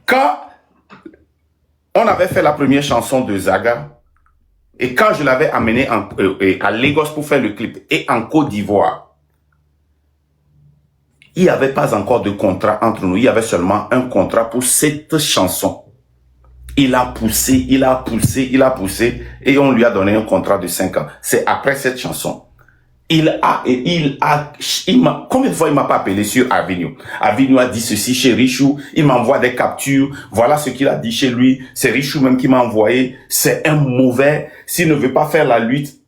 Quand on avait fait la première chanson de Zaga, et quand je l'avais amené à Lagos pour faire le clip, et en Côte d'Ivoire, il n'y avait pas encore de contrat entre nous. Il y avait seulement un contrat pour cette chanson. Il a poussé, il a poussé, il a poussé, et on lui a donné un contrat de 5 ans. C'est après cette chanson. Combien de fois il m'a pas appelé sur Avenue? Avenue a dit ceci chez Richou, il m'envoie des captures, voilà ce qu'il a dit chez lui, c'est Richou même qui m'a envoyé, c'est un mauvais, s'il ne veut pas faire la lutte,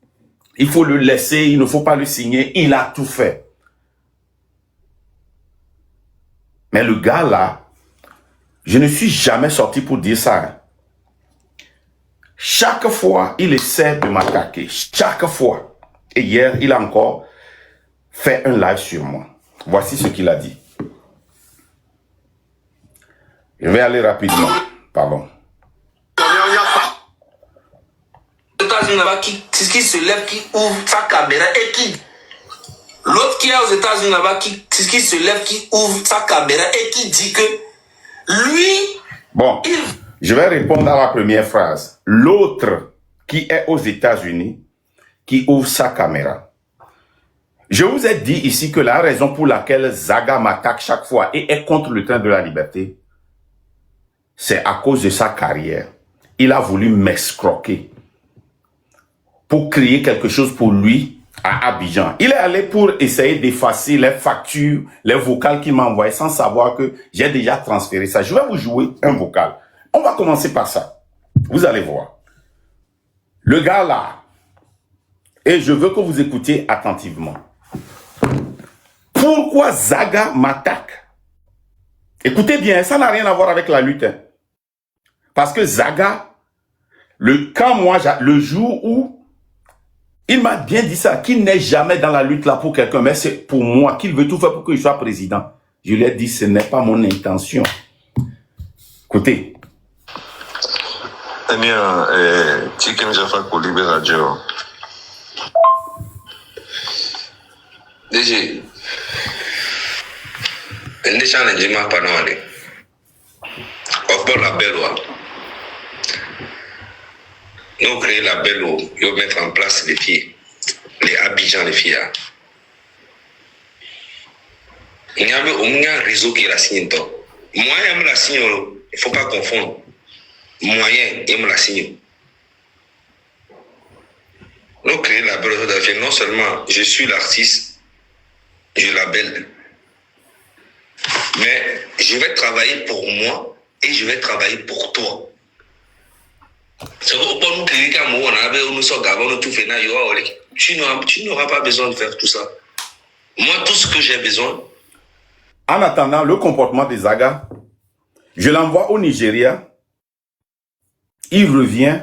il faut le laisser, il ne faut pas le signer, il a tout fait. Mais le gars là, je ne suis jamais sorti pour dire ça. Chaque fois, il essaie de m'attaquer, chaque fois. Et hier, il a encore fait un live sur moi. Voici ce qu'il a dit. Je vais aller rapidement. Pardon. Qui se lève, qui ouvre sa caméra et qui... L'autre qui est aux États-Unis là-bas, qui se lève, qui ouvre sa caméra et qui dit que lui... Bon, je vais répondre à la première phrase. L'autre qui est aux États-Unis, qui ouvre sa caméra. Je vous ai dit ici que la raison pour laquelle Zaga m'attaque chaque fois et est contre le train de la liberté, c'est à cause de sa carrière. Il a voulu m'escroquer pour créer quelque chose pour lui à Abidjan. Il est allé pour essayer d'effacer les factures, les vocales qu'il m'a envoyées sans savoir que j'ai déjà transféré ça. Je vais vous jouer un vocal. On va commencer par ça. Vous allez voir. Le gars là, et je veux que vous écoutiez attentivement. Pourquoi Zaga m'attaque? Écoutez bien, ça n'a rien à voir avec la lutte. Hein. Parce que Zaga, le jour où il m'a bien dit ça, qu'il n'est jamais dans la lutte là pour quelqu'un, mais c'est pour moi, qu'il veut tout faire pour que je sois président. Je lui ai dit, ce n'est pas mon intention. Écoutez. DG, les challenges ne pas parlé. Of la belle loi. Nous créons la belle loi, nous mettre en place les filles, les Abidjan les filles. Il y a un réseau qui est la signe. Moyen la signe, il ne faut pas confondre. Moyen, il me la signe. Nous créons la belle loi. Non seulement je suis l'artiste, je l'appelle. Mais je vais travailler pour moi et je vais travailler pour toi. Tu n'auras pas besoin de faire tout ça. Moi, tout ce que j'ai besoin. En attendant le comportement des Zaga, je l'envoie au Nigeria. Il revient.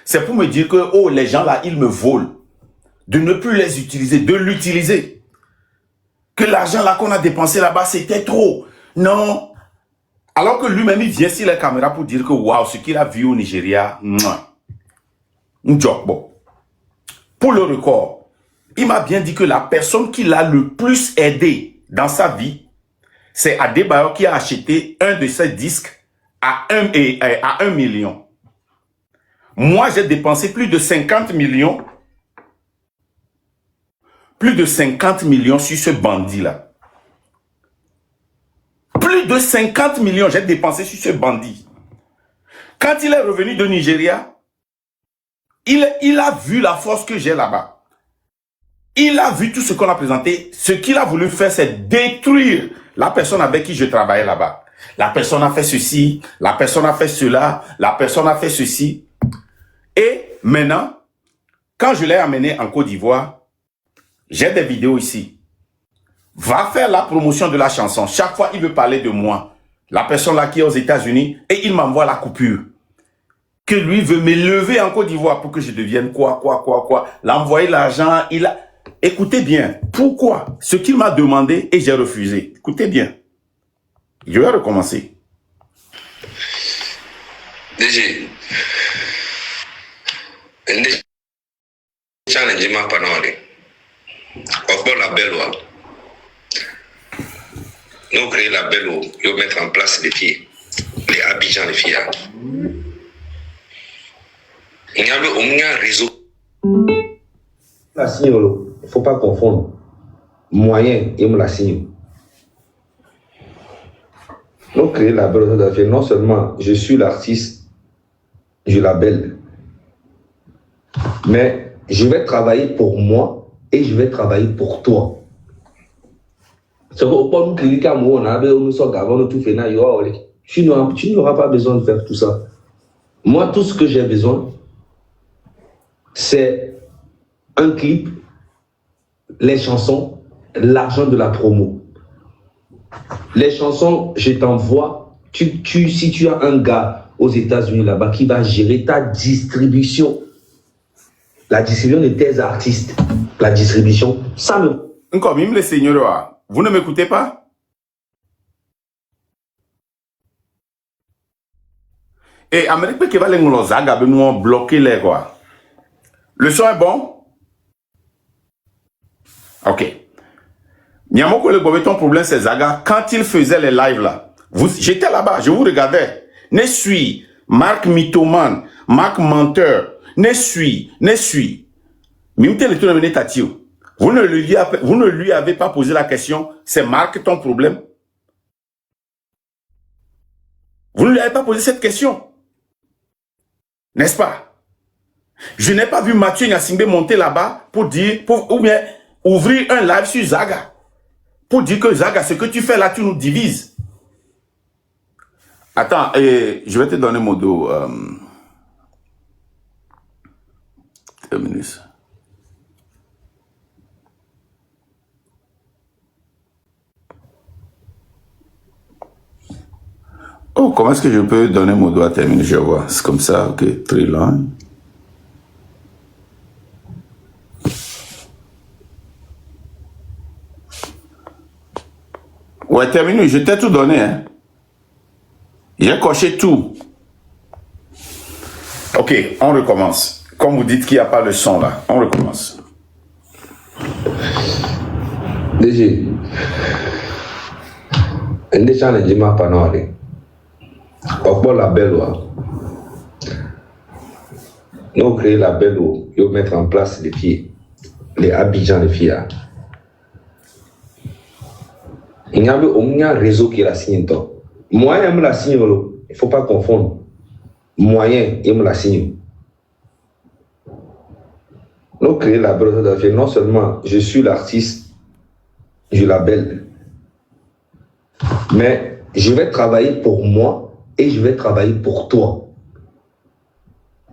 C'est pour me dire que oh, les gens là, ils me volent. De ne plus les utiliser, de l'utiliser. Que l'argent là qu'on a dépensé là-bas, c'était trop. Non. Alors que lui-même, il vient sur la caméra pour dire que waouh, ce qu'il a vu au Nigeria, bon. Pour le record, il m'a bien dit que la personne qui l'a le plus aidé dans sa vie, c'est Adebayo qui a acheté un de ses disques à 1 million. Moi, j'ai dépensé plus de 50 millions. Plus de 50 millions sur ce bandit-là. Plus de 50 millions j'ai dépensé sur ce bandit. Quand il est revenu de Nigeria, il a vu la force que j'ai là-bas. Il a vu tout ce qu'on a présenté. Ce qu'il a voulu faire, c'est détruire la personne avec qui je travaillais là-bas. La personne a fait ceci, la personne a fait cela, la personne a fait ceci. Et maintenant, quand je l'ai amené en Côte d'Ivoire, j'ai des vidéos ici. Va faire la promotion de la chanson. Chaque fois, il veut parler de moi. La personne là qui est aux États-Unis, et il m'envoie la coupure. Que lui veut m'élever en Côte d'Ivoire pour que je devienne quoi. L'envoyer l'argent, il a... Écoutez bien. Pourquoi? Ce qu'il m'a demandé et j'ai refusé. Écoutez bien. Je vais recommencer. DG. Challenge m'a pas parlé. Of la belle loi. Nous créons la belle loi, nous mettre en place les filles, Les Abidjan, les filles. Il y avait au moins un réseau. La signe, il ne faut pas confondre moyen et la signe. Donc, créer la belle d'affaires, non seulement je suis l'artiste du label, mais je vais travailler pour moi et je vais travailler pour toi. C'est pourquoi nous créons comme on avait, nous sommes avant de tout faire, tu n'auras pas besoin de faire tout ça. Moi, tout ce que j'ai besoin, c'est un clip, les chansons, l'argent de la promo. Les chansons, je t'envoie. Si tu as un gars aux États-Unis là-bas qui va gérer ta distribution, la distribution de tes artistes, la distribution, ça me... Encore, même les seigneurs, vous ne m'écoutez pas? Et Amérique qui va les nous bloquer les quoi. Le son est bon? Ok. Niamoko le Bobé, ton problème c'est Zaga. Quand il faisait les lives là, j'étais là-bas, je vous regardais. Ne suis, Marc mythomane, Marc menteur, ne suis. Mimte le tourne tatio. Vous ne lui avez pas posé la question, c'est Marc ton problème? Vous ne lui avez pas posé cette question? N'est-ce pas? Je n'ai pas vu Mathieu Nyasingbe monter là-bas pour dire, ou bien ouvrir un live sur Zaga. Pour dire que Zaga, ce que tu fais là, tu nous divises. Attends, je vais te donner mon dos. Terminus. Oh, comment est-ce que je peux donner mon dos à terminer? Je vois. C'est comme ça, ok, très long. Ouais, terminé, je t'ai tout donné. Hein. J'ai coché tout. Ok, on recommence. Comme vous dites qu'il n'y a pas le son là, on recommence. DG, les gens ne disent pas non. Pourquoi la belle nous créer la belle et mettre en place les filles, les Abidjan, les filles. Il y avait au moins un réseau qui la signe. Moyen, la signe, il ne faut pas confondre. Moyen, et la signe. Nous créer la belle d'affaires, non seulement je suis l'artiste du label, mais je vais travailler pour moi et je vais travailler pour toi.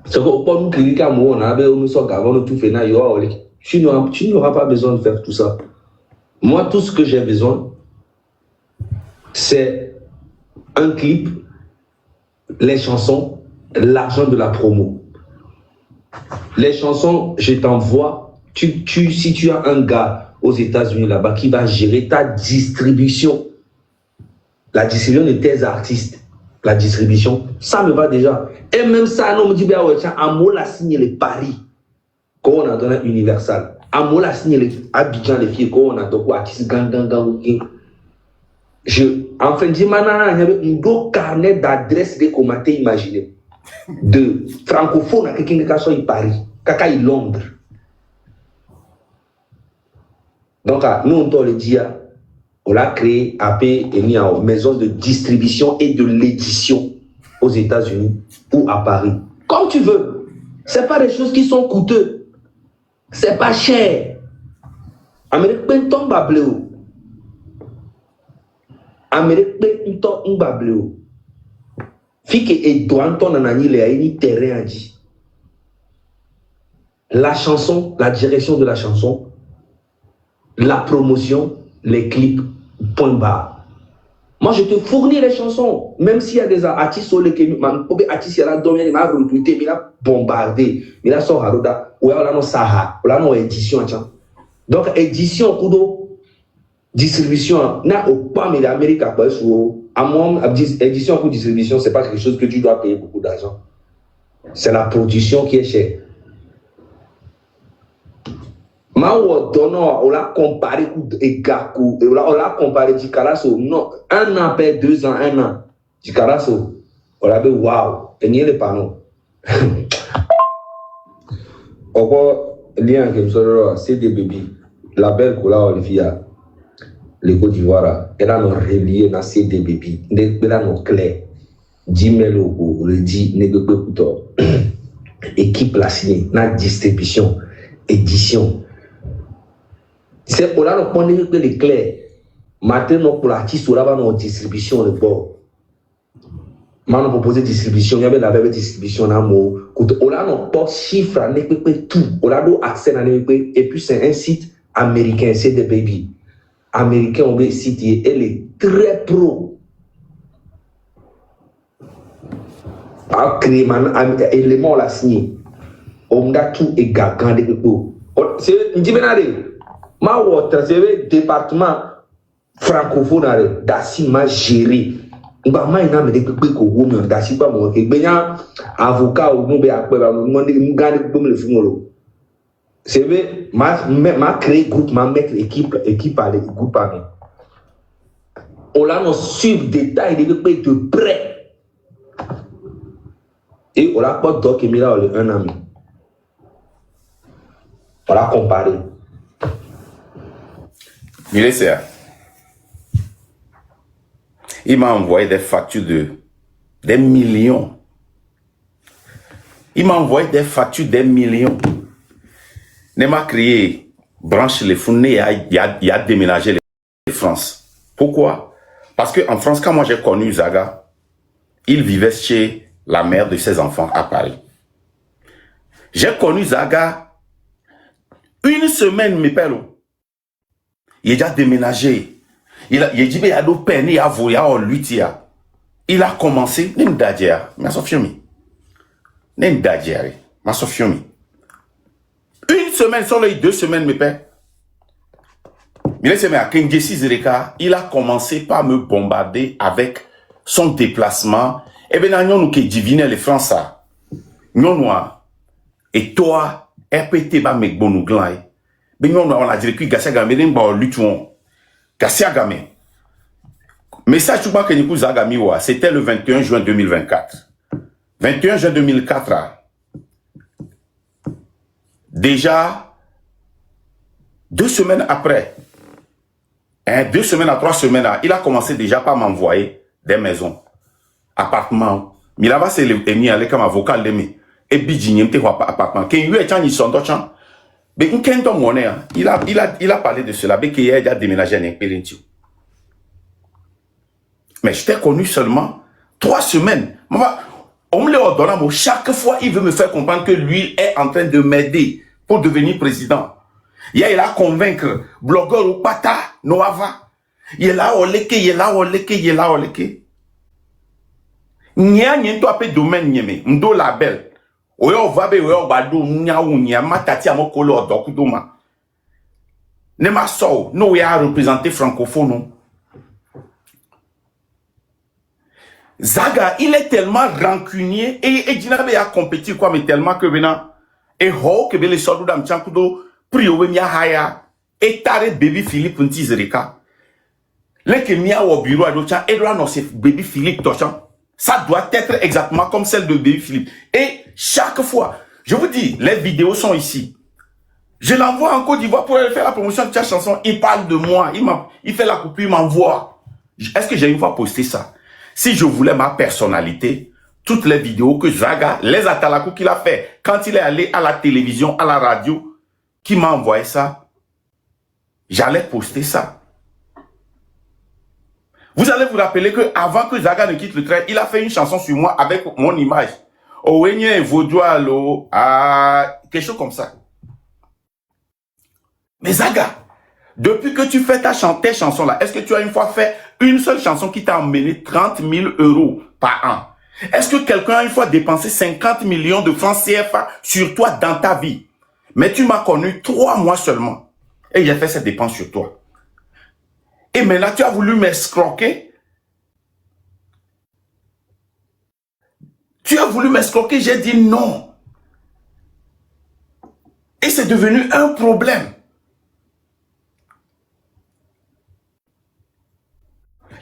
C'est pourquoi nous créons comme on avait, nous sommes avant de tout faire, tu n'auras pas besoin de faire tout ça. Moi, tout ce que j'ai besoin, c'est un clip, les chansons, l'argent de la promo. Les chansons, je t'envoie. Si tu as un gars aux États-Unis là-bas qui va gérer ta distribution, la distribution de tes artistes, la distribution, ça me va déjà. Et même ça, on me dit, Amo la signe les paris qu'on a donné Universal. Amo la signe les Abidjan les filles qu'on a donné artistes gang. En fin de semaine, il y avait un carnet d'adresses de comment imaginer. De francophone à quelqu'un qui soit à Paris, quelqu'un à Londres. Donc, nous, on doit le dire, on l'a créé et mis en maison de distribution et de l'édition aux États-Unis ou à Paris. Comme tu veux. Ce n'est pas des choses qui sont coûteuses. Ce n'est pas cher. Américain tombe à bleu. Américain tombe à bleu. Fike et Douanton Nanani le a une terrain à dit. La chanson, la direction de la chanson, la promotion, les clips, point barre. Moi, je te fournis les chansons, même s'il y a des artistes sur lesquels artistes il a dormi, il m'a recruté, il a bombardé, il a sorti Haroda, ou alors non Saha, ou alors non édition, donc édition, kudo, distribution, n'a pas mais l'Amérique a pas à moi, édition pour distribution, c'est pas quelque chose que tu dois payer beaucoup d'argent. C'est la production qui est chère. On l'a comparé et on l'a comparé non, 1 an, 2 ans, 1 an. Jikaraso, on avait waouh, et n'y a les panneaux. Encore, lien que je c'est des bébés. La belle couleur, Olivia, les Côte d'Ivoire, elle a nos reliés dans ces des bébés. Elle a nos clés. 10 000 € le dit, négociateur. Équipe la signée, la distribution, édition. C'est pour là qu'on dit que les clés. Maintenant, pour l'artiste, on a une distribution de bord. Maintenant, proposer distribution, il y avait la même distribution dans mot. On a un port chiffre, on a tout. On a accès à et puis c'est un site américain, c'est des baby. Américain, on veut site, elle est très pro. A créé un élément, on l'a signé. On a tout et gagan de peu. C'est une dimension. Ma water, c'est le département francophone d'assis ma géré. Ba ma ina me de pe ko wo mi d'assis ba mo ke gbenya avocat ou no be ape ba mo ni gane ko me le fumolo. C'est vrai ma créé groupe ma mettre équipe à les groupe à nous. On l'a no suivre détail de près. Et on l'a pas doc Emira un ami. On l'a comparé. Il m'a envoyé des factures des millions. Il m'a envoyé des factures des millions. Il m'a créé branche les fournées, il a déménagé les France. Pourquoi? Parce qu'en France, quand moi j'ai connu Zaga, il vivait chez la mère de ses enfants à Paris. J'ai connu Zaga une semaine, mes pères. Il a déjà déménagé. Il a dit, il a d'autres peines, il a volé, il a commencé, il a dit, une semaine, sur les 2 semaines, mes pères. Il a commencé par me bombarder avec son déplacement. Et bien, nous qui divinons les Français. Et toi, RPT, ba mek bon glan. Ben on a dit que Gassia Gamé, ba luton. Gassia Gamé. Message tout que nous Zagami wa, c'était le 21 juin 2024. 21 juin 2004. Déjà 2 semaines après, 2 semaines à 3 semaines, il a commencé déjà par m'envoyer des maisons, appartements. Mais là-bas, c'est l'émis avec comme avocat l'émis. Et bidjigné m'te quoi appartement. Quand il est en ils sont d'autres. Mais il a parlé de cela. Mais qu'il a déjà déménagé en Périntiu. Mais je t'ai connu seulement 3 semaines. On me l'a ordonné, chaque fois, il veut me faire comprendre que lui est en train de m'aider pour devenir président. Il a convaincre blogueur ou pata, Noava. Il est là, oleke, il est là, oleke, il est là, oleke. Nya nyen to apé domaine nyeme, mdo label. Oyo vabe oyo bado nya unya matati amokolo odokudoma. Ne ma so, no ya représenter francophone. Zaga, il est tellement rancunier et Dinabe a compétit quoi, mais tellement que maintenant, et ho que les soldats d'am chankudo, priyo mia haya, et tare baby Philippe Ntizereka. L'un mia au bureau à d'autres, et là non c'est baby Philippe Tochan. Ça doit être exactement comme celle de baby Philippe. Et chaque fois, je vous dis, les vidéos sont ici. Je l'envoie en Côte d'Ivoire pour aller faire la promotion de sa chanson. Il parle de moi, il fait la coupure, il m'envoie. Est-ce que j'ai une fois posté ça? Si je voulais ma personnalité, toutes les vidéos que Zaga, les atalakou qu'il a fait, quand il est allé à la télévision, à la radio, qui m'a envoyé ça, j'allais poster ça. Vous allez vous rappeler que avant que Zaga ne quitte le train, il a fait une chanson sur moi avec mon image. Owenye Vaudoalo, quelque chose comme ça. Mais Zaga, depuis que tu fais tes chansons là, est-ce que tu as une fois fait une seule chanson qui t'a emmené 30 000 € par an? Est-ce que quelqu'un a une fois dépensé 50 millions de francs CFA sur toi dans ta vie? Mais tu m'as connu 3 mois seulement. Et j'ai fait cette dépense sur toi. Et maintenant, tu as voulu m'escroquer. Tu as voulu m'escroquer, j'ai dit non. Et c'est devenu un problème.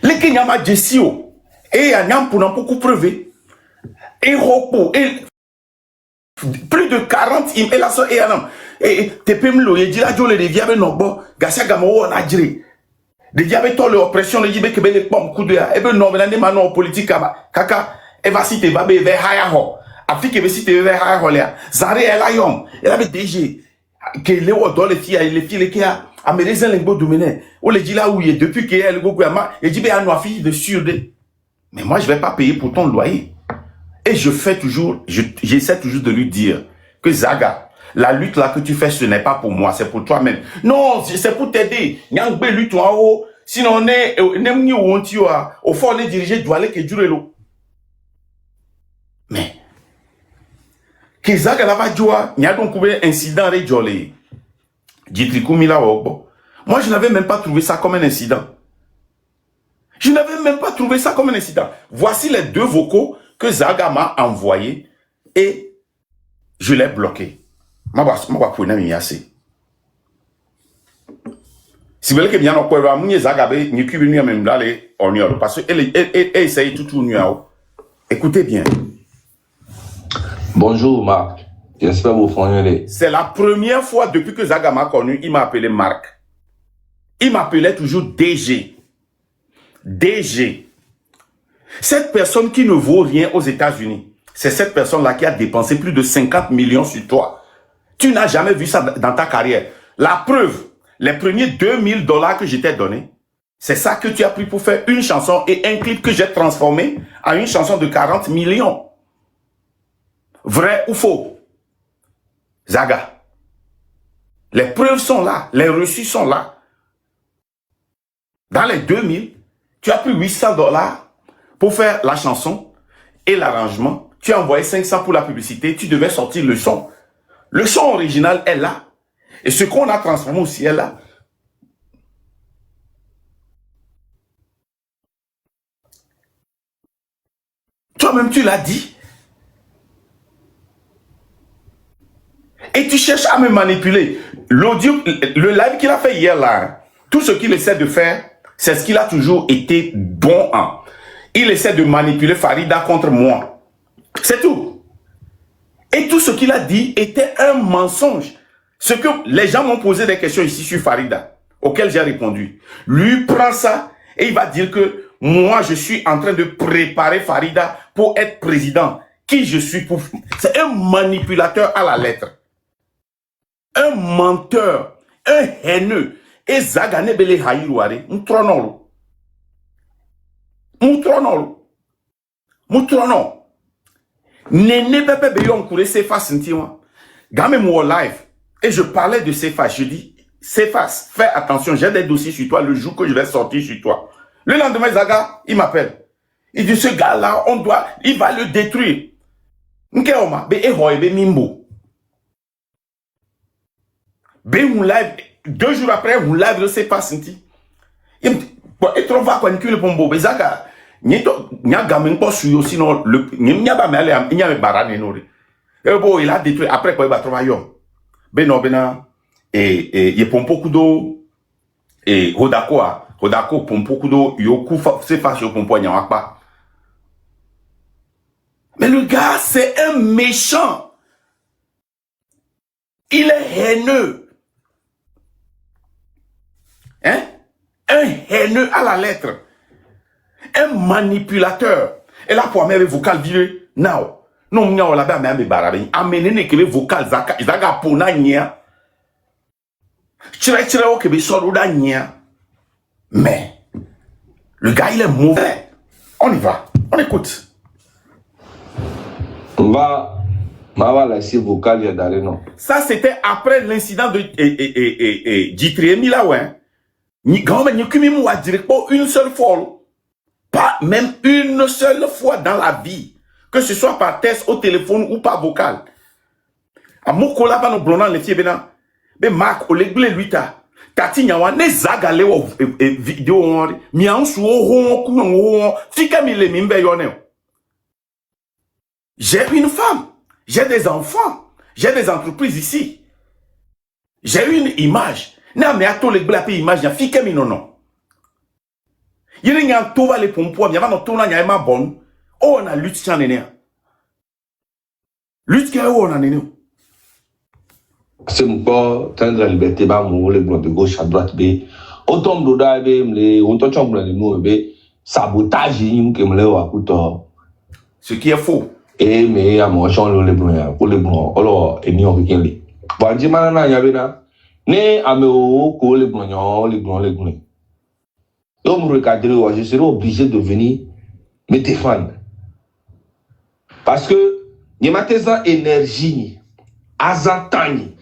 Les Kenyama Jessio, Et à Nyam pour beaucoup preuver. Et Ropo. Et plus de 40 et la so et anam. Et Tepemlo, et Dila Jole, les diables non, Gassia Gamo, on a dit. Les diables, l'oppression, les diables, les pommes, coup de la. Et ben non, mais l'année maintenant, politique, Kaka, Eva cité, Babé, vers Hayaho. Afrique, Eva cité, vers Hayaho, Zare, El Ayom. Elle avait DG. Que les dans les filles, qui a américain, les beaux dominés. Ou les dit là où il est, depuis qu'il y a le gouvernement, et dit, ben, à nos filles de surdé. Mais moi, je vais pas payer pour ton loyer. Et je fais toujours, j'essaie toujours de lui dire que Zaga, la lutte là que tu fais, ce n'est pas pour moi, c'est pour toi-même. Non, c'est pour t'aider. Nyangbe lutte en haut. Sinon, on est, au fond, on est dirigé, doit aller que dure l'eau. Mais, que Zaga là va jouer, il y a donc un incident avec Jolé. Moi, je n'avais même pas trouvé ça comme un incident. Je n'avais même pas trouvé ça comme un incident. Voici les 2 vocaux que Zaga m'a envoyés et je l'ai bloqué. Si vous voulez que bien on peut voir, Zaga ni kubinu même là les on parce que elle essaye tout nuao. Écoutez bien. Bonjour Marc. J'espère vous fournir. C'est la première fois depuis que Zaga m'a connu, il m'a appelé Marc. Il m'appelait toujours DG. DG. Cette personne qui ne vaut rien aux États-Unis, c'est cette personne-là qui a dépensé plus de 50 millions sur toi. Tu n'as jamais vu ça dans ta carrière. La preuve, les premiers $2000 que je t'ai donné, c'est ça que tu as pris pour faire une chanson et un clip que j'ai transformé en une chanson de 40 millions. Vrai ou faux? Zaga. Les preuves sont là, les reçus sont là. Dans les 2000, tu as pris $800 pour faire la chanson et l'arrangement. Tu as envoyé 500 pour la publicité. Tu devais sortir le son. Le son original est là. Et ce qu'on a transformé aussi est là. Toi-même, tu l'as dit. Et tu cherches à me manipuler. L'audio, le live qu'il a fait hier là, tout ce qu'il essaie de faire, c'est ce qu'il a toujours été bon en. Il essaie de manipuler Farida contre moi. C'est tout. Et tout ce qu'il a dit était un mensonge. Ce que les gens m'ont posé des questions ici sur Farida, auxquelles j'ai répondu. Lui prend ça et il va dire que moi, je suis en train de préparer Farida pour être président. Qui je suis pour... C'est un manipulateur à la lettre. Un menteur. Un haineux. Et Zagane Bele Haïrouare, un tronon. Moutrono. Nene pepe beyon koure Cefas ntiwa. Game moi live. Et je parlais de Cefas. Je dis, Cefas, fais attention, j'ai des dossiers sur toi le jour que je vais sortir sur toi. Le lendemain, Zaga, il m'appelle. Il dit, ce gars-là, il va le détruire. Nkeoma, be ehoi, be mimbo. Be un live, 2 jours après, un live le Cefas nti. Il me dit, bon, et trop va quoi, le pombo, be Zaga. Nya gamin pas suyo sinon le nya ba mele am nya me barane no re e bo il a détruit après quoi il va trouver yon beno bena et ye pompo kudo et hodako pompo kudo yo ku c'est pas yo pompo nya wakpa. Mais le gars c'est un méchant, il est haineux, hein, un haineux à la lettre. Un manipulateur. Et là, pour amener vocal viré, now. Non, on l'a bien, mais barabi. Amener que les vocales, zaga pona nia. Tire au Québec, solo da nia. Mais, le gars, il est mauvais. On y va. On écoute. On va laisser vocal, il y a d'aller, non. Ça, c'était après l'incident de Djitriemi là, ouais. Ni grand, mais ni kumi mou a direct pour une seule fois. Pas même une seule fois dans la vie. Que ce soit par texte, au téléphone ou par vocal. A mokola ba no blondan le fiebena. Be Marc olegle lui ta. Tati nyawa ne zaga le vidéo on mi ansu o ku no fika mi le mi mbe yone. J'ai une femme, j'ai des enfants, j'ai des entreprises ici. J'ai une image. Na me ato le blape image ya fika mi non. Il y a un taux à l'épompoi, il y a un taux à l'épompoi bon. Oh, on a lutte qui en est. Lutte qui est où on en est. C'est mon corps, train de la liberté, bah, mon les blancs de gauche à droite, bé. Autant de là, bé, les, autant de chambres, les nous, bé, sabotage, il me l'a à couteau. Ce qui est faux. Et, mais, à mon champ, les blancs, alors, et n'y a rien. Bon, dis, maintenant, il y avait là. Né, à me, les blancs. Donc, me recadrer, je serai obligé de venir me défendre. Parce que, il y a ma énergie, azantani.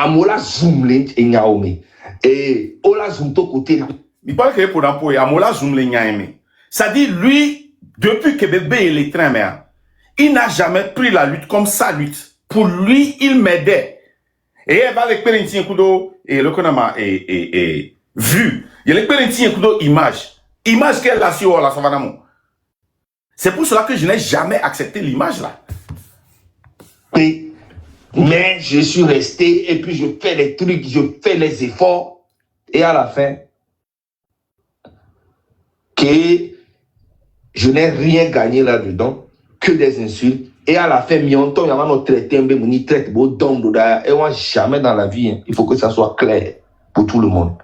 Amola zoom et nyaome et ola zoom to côté. Il parle que pour l'emploi, Amola zoom le nyaome. Ça dit lui depuis que bébé est les trains mais il n'a jamais pris la lutte comme sa lutte. Pour lui, il m'aidait. Et elle va l'expérimenter un coup d'eau et le connama et vu. Il l'expérimenter un coup d'eau image qu'elle a sur la savane. C'est pour cela que je n'ai jamais accepté l'image là. Oui. Mais je suis resté et puis je fais les trucs, je fais les efforts. Et à la fin, que je n'ai rien gagné là-dedans, que des insultes. Et à la fin, il y a un traité, un traite, et moi, jamais dans la vie, hein, il faut que ça soit clair pour tout le monde.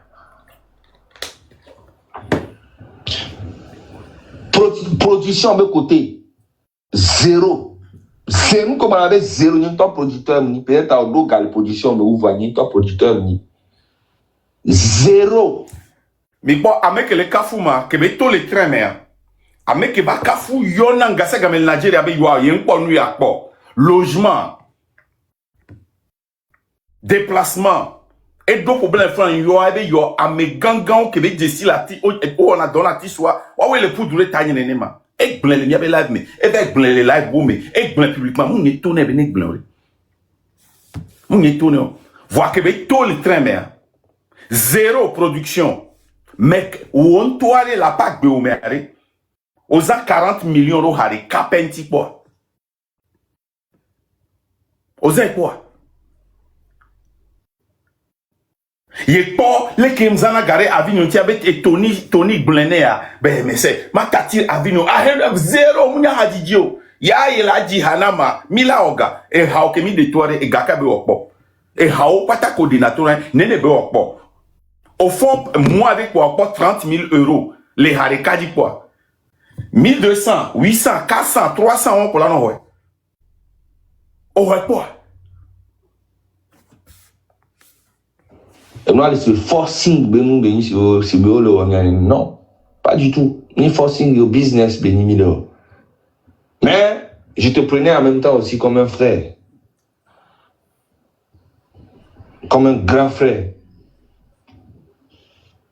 Production à mes côtés, zéro. C'est nous comme on avait zéro, nous sommes producteurs, peut-être à l'eau, production, mais où va nous sommes producteurs, zéro. Mais bon, avec les kafouma, que tous les trains, mais avec les kafou, yon a gasa gamel Nigeria, be yoa, yen kwa nou ya kwa. Logement, déplacement, et d'autres problèmes, frère, yoa, be yoa, ame gangan, que be desi la ti, on a donné la ti soit, ouwe le poudre taille nenema. Et blanc, il y avait live, mais, et bien, blanc, les live, mais, et blanc publiquement, mon étonné, ben, blanc, mon étonné, voir que ben, tous les trains, mais, zéro production, mec, où on doit aller la PAC de Oumere, aux 40 millions d'euros, haré, capenti, quoi. Aux quoi? Il est pas les Kemzana garé Avignon Tiabet et Tony Blenea. Ben, mais c'est ma katir Avignon. Ah, zéro, mounia hadidio. Ya il a dit Hanama, Mila Oga, et Haokemi de Toire et Gakabe Okpo. Et Hao Pata coordinateur, Nenebe Okpo. Au fond, moi avec quoi, 30 000 euros. Les Hareka dit quoi? 1200, 800, 400, 300 euros pour la non, ouais. Au quoi? Et moi, c'est forcing, non, pas du tout. Ni forcing au business, mais je te prenais en même temps aussi comme un frère. Comme un grand frère.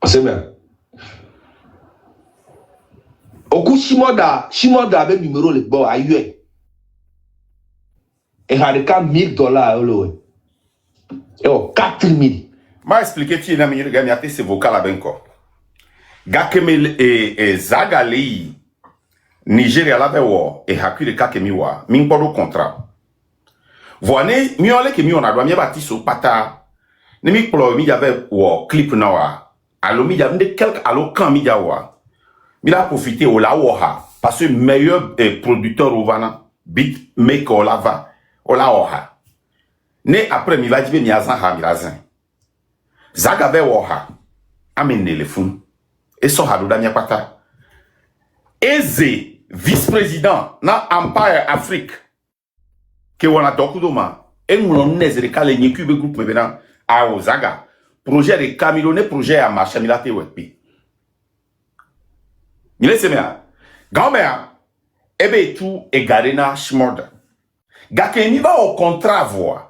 C'est bien. Au coup, Shimoda avait numéro le bon à UE. Et il y a $1000. Et 4000. M'a expliqué tu na minyi gami ate se vocal abenko. Gakeme e zagali Nigeria la bewo e hakure kakemi wa min podo contrat. Voine mi ole ke mi on a doit mi bati so pata. Ne mi plo mi jave wo clip na wa. Alo mi jave de quelque alo kan mi jawa. Mi la profiter o la wo ha parce que meilleur producteur au vana beat maker o la va o la o ha. Ne après mi va jibe mi azan ha mi lazan. Zagabe woha amene le fun et so hadu da miapata eze vice-président na Empire Afrique ke wana dokudoma enwon nezere kale nyekube groupe mebena a Zaga projet de Camilo ne projet a marché milate wepi mile semea gamea ebe tu egarena shmorda gake ni ba au contrat voix.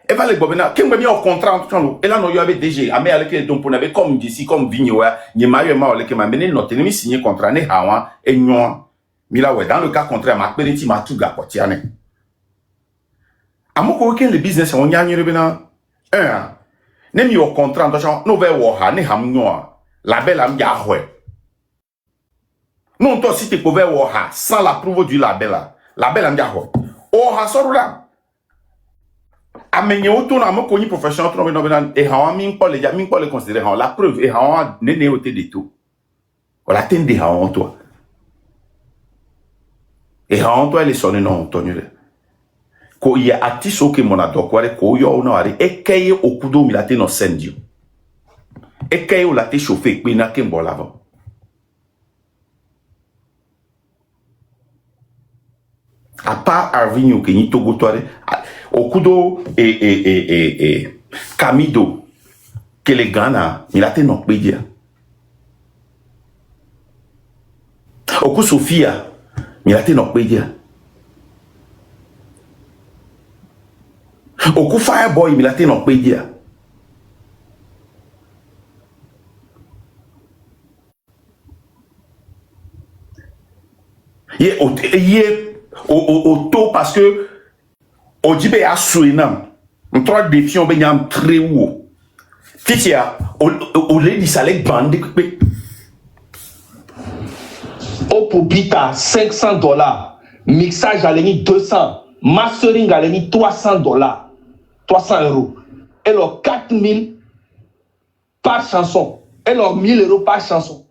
Et va les bobena, qui m'a mis au contrat entre nous. Et là, nous y avait déjà, mais avec les dons pour n'avoir comme d'ici, comme vignoa, ni mario ma ole qui m'a mené notre ennemi signé contrat, ne hawa, et non. Mila ouais, dans le cas contraire, ma péniti m'a tout gapotiane. Amoko aucun le business, on y a n'y rebena. Ne mi au contrat, nous va woha, ne hamnoa. La belle am yahwe. Non, toi, si tu pouvais woha, sans l'approuve du label, la belle am yahwe. Oha, sorula. Amenye auto na mo koni profession trop no e hawa min pole ja min pole considérer la preuve e hawa ne ote de tout On la tende en toi. Et en toi, elle est sonnée non, Antonio. Ko il y a artiste qui mon adokware ko yo na ari ekeye okudo mi late no sendio. Ekeye o late chauffer pe na ken bolava. À part Arvinho que ni togo toare okudo Camido que les Ghana mi late no pe dia. Oku Sofia mi late no pe dia. Oku Fireboy mi late no pe dia. Au taux parce que au Djibé a souinam un trois défis on benyam très haut titia au lady salek bande Au Popita, $500. Mixage à l'ennemi 200. Mastering à l'ennemi $300. 300 euros. Et alors 4000 par chanson. Et alors 1000 euros par chanson.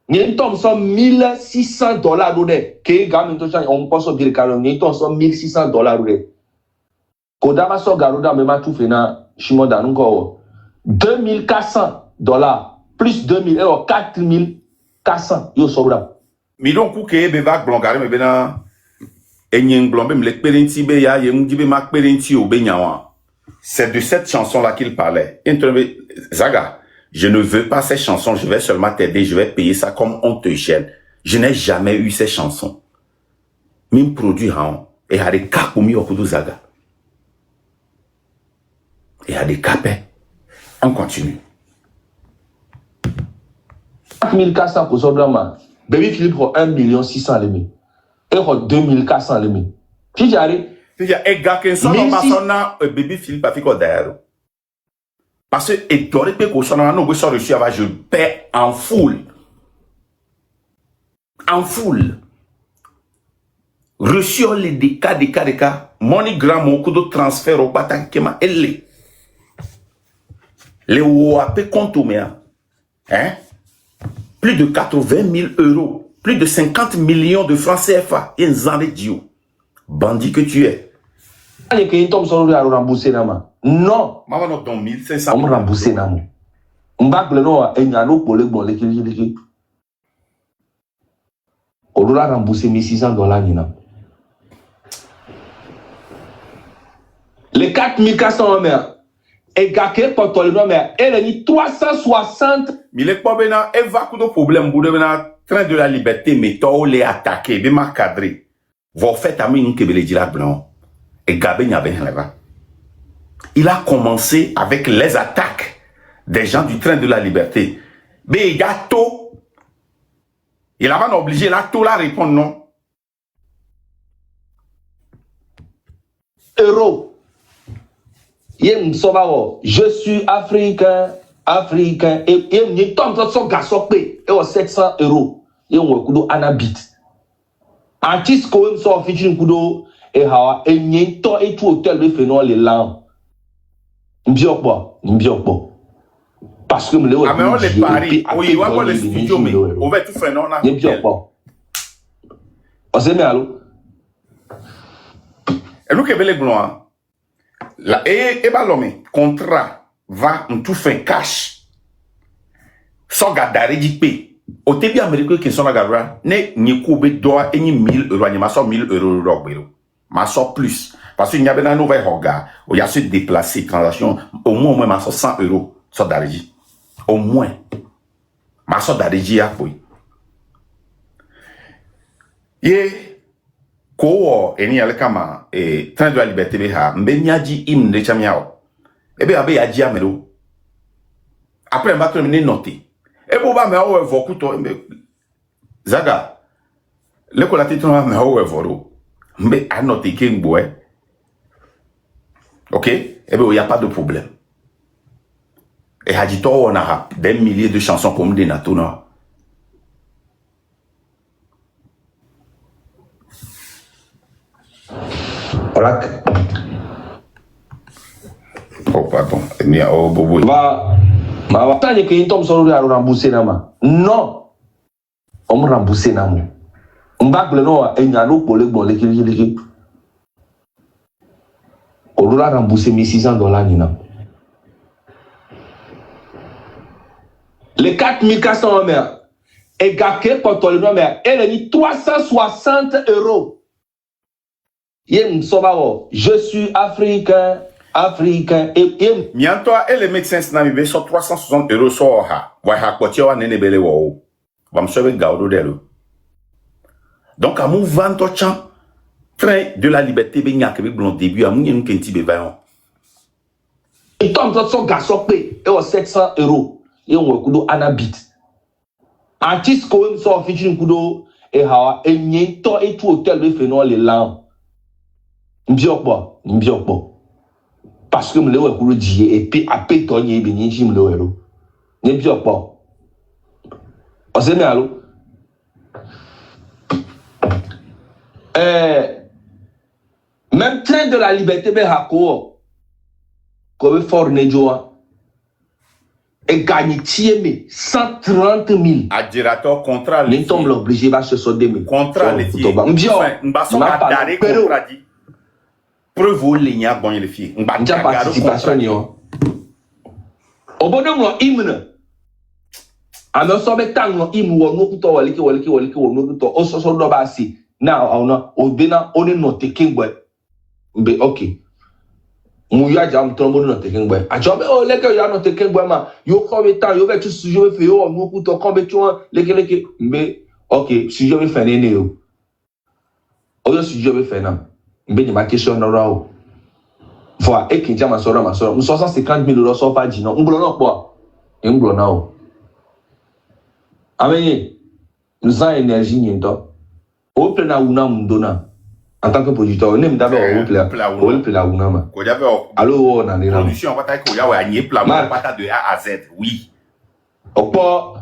Nous sommes $1600 d'odé. On pense dire que nous sommes $1600. Kodama so garuda même tout fait na shimoda nunko $2400 plus 2000 et alors 4400 yo sobra. mi donc ku ke be va blongare me bena enyen blombe me l'expérience be ya ye ngibe ma expérience o be nyawa. C'est de cette chanson là qu'il parlait. Zaga, je ne veux pas ces chansons, je vais seulement t'aider, je vais payer ça comme on te gêne. Je n'ai jamais eu ces chansons. Mim produit haon et a des cas pour mi okudu Zaga. Et a des capes. On continue. 4400 pour Sobrama. Baby Philippe pour 1,600,000 lemmi. Et pour 2400 lemmi. Si j'arrive. Il y a un gars qui sonne en Baby Philippe a fait quoi d'ailleurs. Parce que et t'aurais pu qu'on sonne en reçu avant je paie en full. En full. Reçu les déca. MoneyGram mon coup de transfert au batankema elle. Les OAP compte au mien. Hein? Plus de 80 000 euros. Plus de 50 millions de francs CFA. Et un Dio. Bandit que tu es. Non. Maman n'a pas 1500. On m'a remboursé. On va on a remboursé $1,600. Les 4400 et gagné pour toi le nom elle a mis 360. Mais les pas bena et va coup de problème vous devez train de la liberté mais toi les attaquer be ma cadrer. Vous faites ami nous que les dire blanc. Et Gabé n'y avait rien là. Il a commencé avec les attaques des gens du train de la liberté. Mais il y a tout. Il a pas obligé là tout là répondre non. Euro. Je suis africain. Et il tombe son garçon payé. Et 700 euros. Et on kudo anabit. Artiste quand même sort featuring kudo et hawa et n'y to et tout hôtel de phénomène les langues. Mbiokbo. Parce que me le. Ah mais on les paris. Oui, on va les studios mais on va tout faire non là. Mbiokbo. On s'est mis à l'eau. Et nous qui les blancs. La et balomé contrat va en tout fin cash. Sans gadare dit paye. Au début américain qui sont la gadara ne ni koube doa et ni 1000 euros ni ma so 1000 euros rogbero. Ma so plus parce qu'il y a ben un nouvel regard. Il y a se déplacer transaction au moins ma so 100 euros so dareji. Au moins ma so dareji a boy. Ye ko eni ale kama train de la liberté be ha mbenyaji im de chamiao ebe abe yaji amelo après m'a terminé noté e bo ba me o evoku to Zaga le ko la titre me o evoro mbe anoté ke ngbo OK ebe il y a pas de problème et haji to on a des milliers de chansons comme des natona. Oh pardon, oh bobo. Va, tant que il tombe sur le remboursé là, non. On me rembourse namo. M'bagle no enyalo pour le bon leki. On doit rembourser $1,600 nina. Les 4,400 mère. Et gake quand on le nomme, elle a dit 360 €. Je suis africain. Et Miantoa et les médecins snamibe sont 360 € sur ha. Wa kotia nene bele wo. Va me sauver gaudo delo. Donc à mon vento chan train de la liberté be nyake be blond début à mon yen kenti be bayon. Et comme ça son garçon paye et 700 €. Et on kudo anabit. Artiste ko em so featuring kudo e hawa e nyeto e tout hôtel be feno le lan. Mbiokbo. Parce que me le kudo die et puis après to nye be nyi me le wero. Nye mbiokbo. O se me allo. Même train de la liberté be hako ko be for nejoa. Et gagner 130 000. Adjirateur contrat les tombe l'obligé va se solder. Contrat les filles. M'bason a daré contrat dit. Preuve les nya gagner les filles. M'ba participation ni on. Au bon moment hymne. Alors so be tang no hymne wo no kuto waliki wo no kuto o so do ba si. Na ona o bena oni no taking boy. Mbe okay. Mouya jam trombo no taking boy. A job leke ya no taking boy ma. Yo comme temps yo be tu sujet fe yo no kuto comme tu leke mbe okay sujet be fe ne yo. O yo sujet be fe na. Mbe ni ma question no rawo. Voilà et qui jam asora ma sora. 150 000 € so fa di no. Nglo no po. Nglo na o. Amen. Nous avons énergie ni to. O plena una mundona. En tant que producteur, on aime d'abord au plat ou non. Allô, on a des production, on va tailler qu'il y a un nier plat de A à Z, oui. Au port,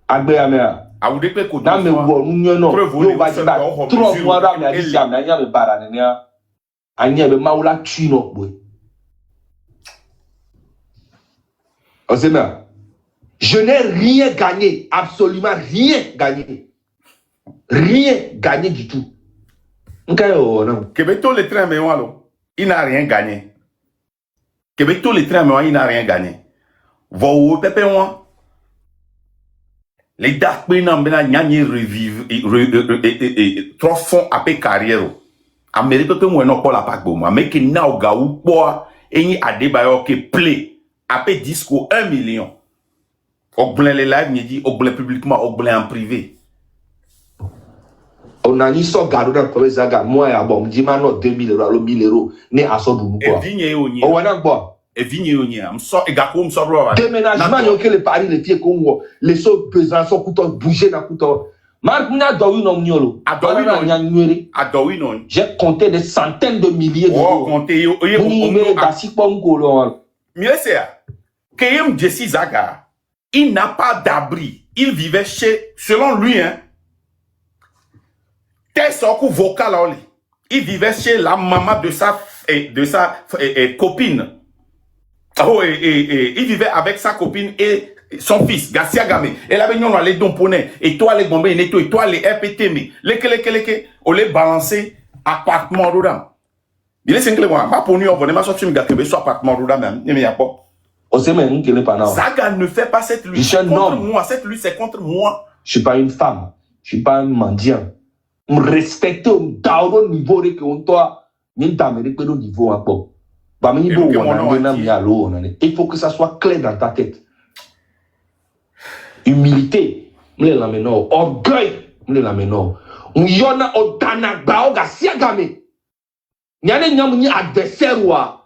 agbe amea. A vous déclarer que dans mes voix, nous non. Yo va dire 3 mois là, mais ici, on a rien de baranenia. Anya be maula tuino boy. Osema. Je n'ai rien gagné, absolument rien gagné. Rien gagné du tout. Québeto le train mais il n'a rien gagné. Québeto le train mais il n'a rien gagné. Vous pépé moi. Les dark benam bena nyanye revive trop fond après carrière. Amérique que moi non pas la pack moi mais que na o ga ou poa eni Adebayo que play après disco 1 million. Au blanc les live me dit au blanc publiquement au blanc en privé. On a ni so gado dans comme ça ga moi ya bon dit mano 2000 € 1000 € ne aso du quoi. E vigne oni. O wana quoi. E vigne oni am so e ga ko m so bro. Déménagement yo que les paris les pieds comme les so pesant so couteau bouger na couteau. Marc na dowi no mniolo. Adowi non. J'ai compté des centaines de milliers d'euros. Oh compté yo mieux c'est Kayem Jesse Zaga, il n'a pas d'abri. Il vivait chez selon lui hein. Tessoku vocal oli. Il vivait chez la maman de sa copine. Oh, il vivait avec sa copine et son fils, Garcia Game. Et là, on allait domponner. Et toi, les bombes, et toi, les RPTM. Les on les balancer appartement dedans. Il est simple, moi. Pas pour nous, on va pas sortir, mais soit appartement dedans même. Il n'y a pas. Zaga ne fait pas cette lutte. C'est contre moi. Cette lutte, c'est contre moi. Je suis pas une femme. Je suis pas un mendiant. Me respecter au niveau que on doit ni d'Amérique au niveau un peu. Il faut que ça soit clair dans ta tête. Humilité, orgueil, on y en a au Danagba, au Gassiagame. Il y a un adversaire ou un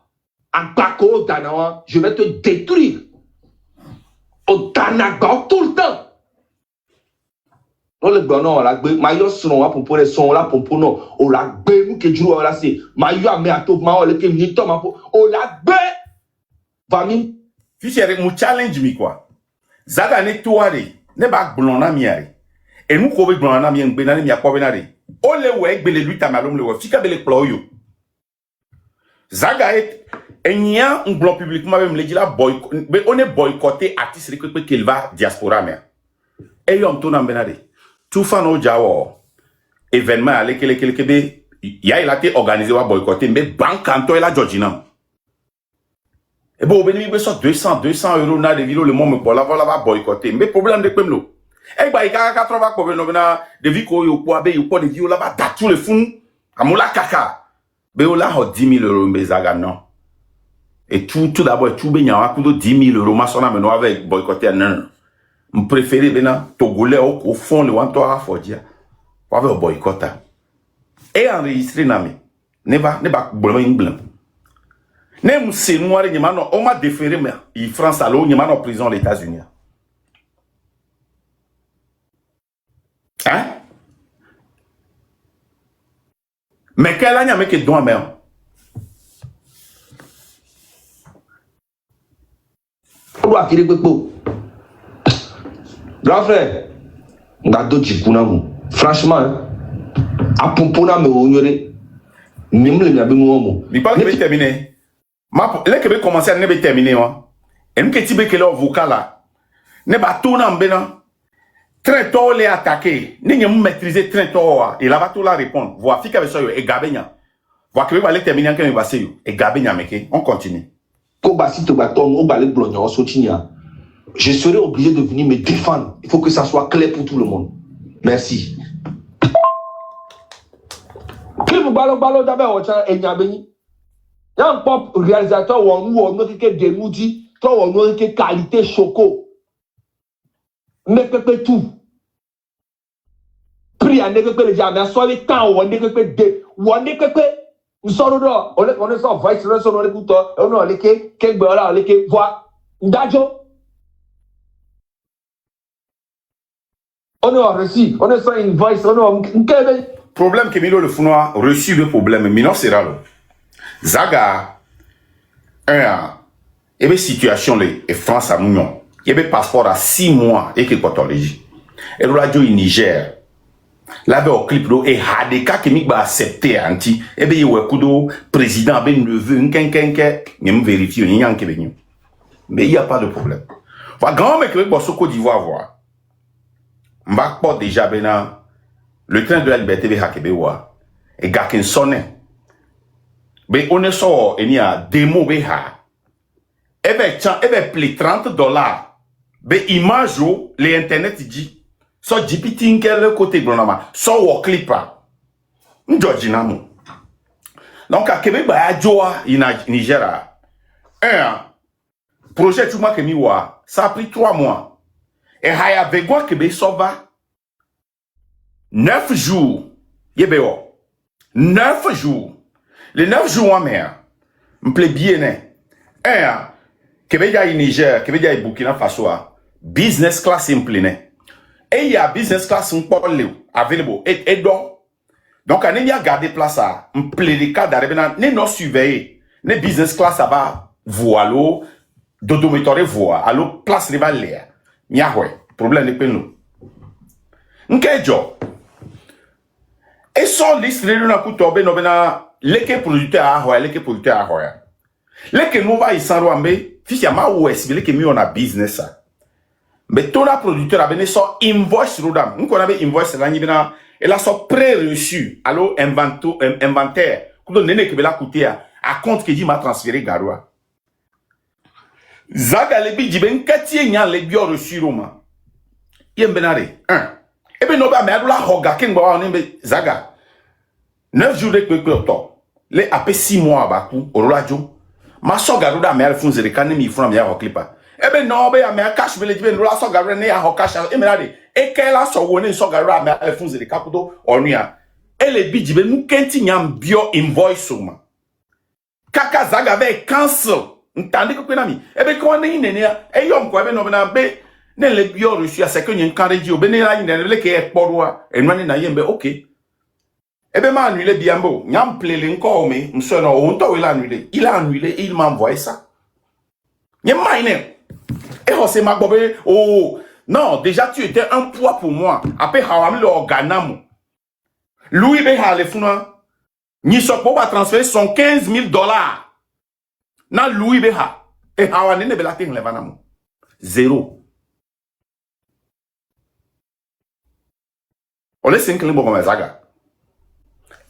Bako Danawa, je vais te détruire. Au Danagba tout le temps. Non le bon la gbe mayo son wa pour les son là pour non o la gbe mu ke juru la c'est mayo ame ato ma o le ke mi to ma po o la gbe va mi tu sais mu challenge mi quoi Zaga ne toare ne ba blona mi ari e mu ko be blona mi ngbe na mi akọ be na re o le we gbe le luta malum le we fika be le plo yo Zaga est enya un blon publiquement même le dit la boycott on est boycotté artiste que qu'il va diaspora mais et yo am to na benade tout fan au Jawa événement à l'équilibre il a été organisé à boycotter mais banque canton et la Georgina et bon ben il besoin 200 euros na de vidéo le monde pour la va boycotter mais problème de pemlo et bah il y a 80 problème na de vie ko yo po abe yo po de vidéo là va datu le fond amula kaka be ola ho 10 000 euros mbezaga non et tout d'abord tout ben ya ko 10 000 euros ma sona me no avec boycotter non me préférer bena togolais au fond le wanto a fodia pour avoir boycotter et enregistré nami ne ba blanc blanc ne mse noir nyama on m'a déféré mais il France allo nyama en prison aux États-Unis hein mais quel année mais que doit mais pour akiri pepo grand frère ngado jikuna mu franchement apompona me onyore nimle mi abinu omo il pas que terminer ma là que be commencer ne be terminer wa en que tibe que le vocal là ne ba tout na mbena très tôt les attaquer ni nyem maîtriser très tôt et là va tout la répondre voir fika be so yo e gabenya voir que be va terminer quand il va se yo e gabenya meke on continue ko basi to baton o balé blonyo so tinia je serai obligé de venir me défendre il faut que ça soit clair pour tout le monde merci clip balo dabe o cha enyabeni yan pop réalisateur won no keke demuji to won no keke qualité choco mais pepe tout prix à ne pepe le jamais so le temps won ne pepe de won ne pepe nsoro do on so voice no so no le kuto on le ke gbe ola le ke voix ndajo on a reçu on a so une voice on a nkebe problème que Milo le Founois reçu le problème mais non c'est là Zaga et bien situation les et France à Mounion il y avait passeport à 6 mois et que patologie et le radio Niger là au clip do et hadeka qui m'a accepté anti et bien il y a kudo président ben neveu nkenkenke même vérifier il y a un Québécois mais il y a pas de problème va grand mec que bosso Côte d'Ivoire voir m'a pas déjà bena le train de la liberté be hakebewa et gakin sonne be on est so eni a démo be ha ebe play $30 be image o le internet dit so GPT nkele côté blonama so wo clipa njojina mu donc akebe ba ajoa ina Nigeria projet tuma kemi wa ça a pris 3 mois et haya vegwa kebe sova 9 jours yebeo 9 jours les 9 jours en mer m'plaît bien Québec Niger Québec Burkina Faso business class in plein et il y a business class un peu available et donc on y a gardé place à m'plaît les cas d'arriver ne non surveiller ne business class va voilo dodométore voix allo place rival miahwe problème de peno nkejo et son liste de na kutobe no bena leke producteur a hoya leke producteur a hoya leke no va isaro ambe fisia ma wes leke mi on a business mais tout la producteur a bene so invoice rodam nko na be invoice la nyibina et la so pré-reçu allo inventaire kudo nene ke bela coûter à compte que dit m'a transféré garoua zaga le bi diben katie nya le bio reçu roma yembenare 1 ebe no ba me adula hoga kengba wa nimbe zaga 9 jours de kpekpekto le apé 6 mois abaku oradio ma so garuda me alfunze de kanemi funa me ya hoklipa ebe no be ya me cash village be no la so garuda ne ya hokash emerade ekela so woni so garuda me alfunze de kakudo onuya ele bijibe nu kenti nyam bio invoice uma kaka zaga be cancel ntandi ko penami ebe ko ne nene e yom ko ebe no be na be ne le bio reçu à ce que nyen kanreji obe ne la nene le ke ekporwa enwani na yembe okay ebe m'a annulé biambo nyam plele nko me mso no onto il a annulé et il m'a envoyé ça nyem mine et hose ma gobe oh non déjà tu étais un poids pour moi après hawam le organamo Louis be ha le funa ni so po ba transférer son $15,000 na Louis be ha et hawane ne be la ting le vanamo zéro On laisse 5 limbo comme Zaga.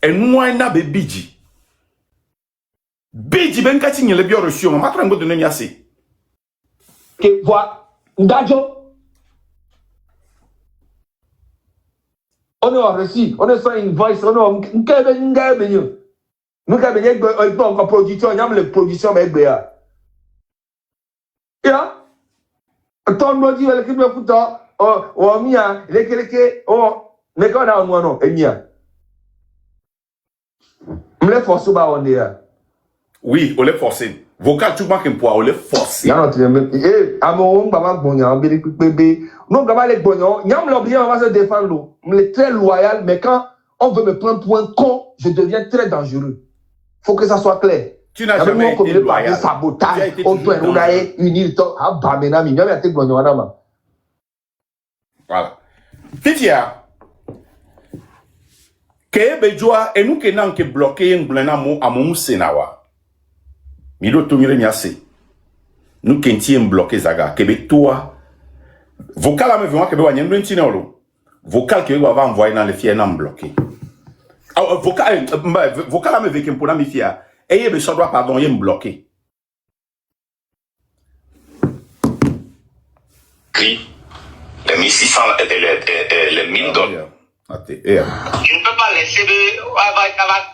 Et nous, on a Bidji. Bidji, ben kati nye le bio reçu. On m'a trango de ne assez. Que voit Ndajo. On a reçu, on a fait une voice, on a nous avons production, on a une production avec Béa. Ya, ton modi le qui me fout oh mia les oh mais quand on a moi non et mia. Me force ba on est. Oui, on l'a forcé. Vocal tout manque un poids, on l'a forcé. Ya non tu me amon baba bonyan bébé. Non baba les bonyan, nyam l'obligé on va se défendre. On est très loyal mais quand on veut me prendre pour un con, je deviens très dangereux. Faut que ça soit clair. Tu n'as jamais été loyal. Sabotage, on peut unir ton abamena mi nyam te bonyan na. Voilà. Titia. Kebe joa et nous que nan ke bloqué un blena mo amomu senawa. Milo tomire miase. Nous kenti un bloqué zaga kebe toi. Vocal ame vient kebe wa nyendo ntine olo. Vocal kebe wa va envoyer dans le fier nan bloqué. Vocal ame vekem pona mi fia. Eye be so droit pardon yem bloqué. Les 1600, les 1000 dollars. Je ne peux pas laisser de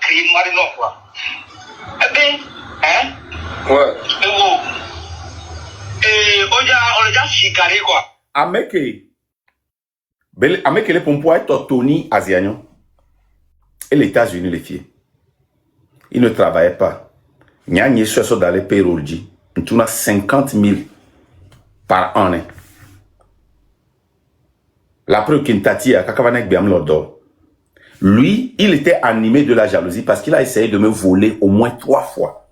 crier noir et non quoi. Eh bien, hein? Ouais. Mais bon. On a déjà chicané quoi. Ameke les pompois est Tony Asiagnon. Et les États-Unis les filles. Ils ne travaillaient pas. Il y a une chose dans les payroll. On a 50 000 par an. La preuve qu'il t'a lui, il était animé de la jalousie parce qu'il a essayé de me voler au moins 3 fois.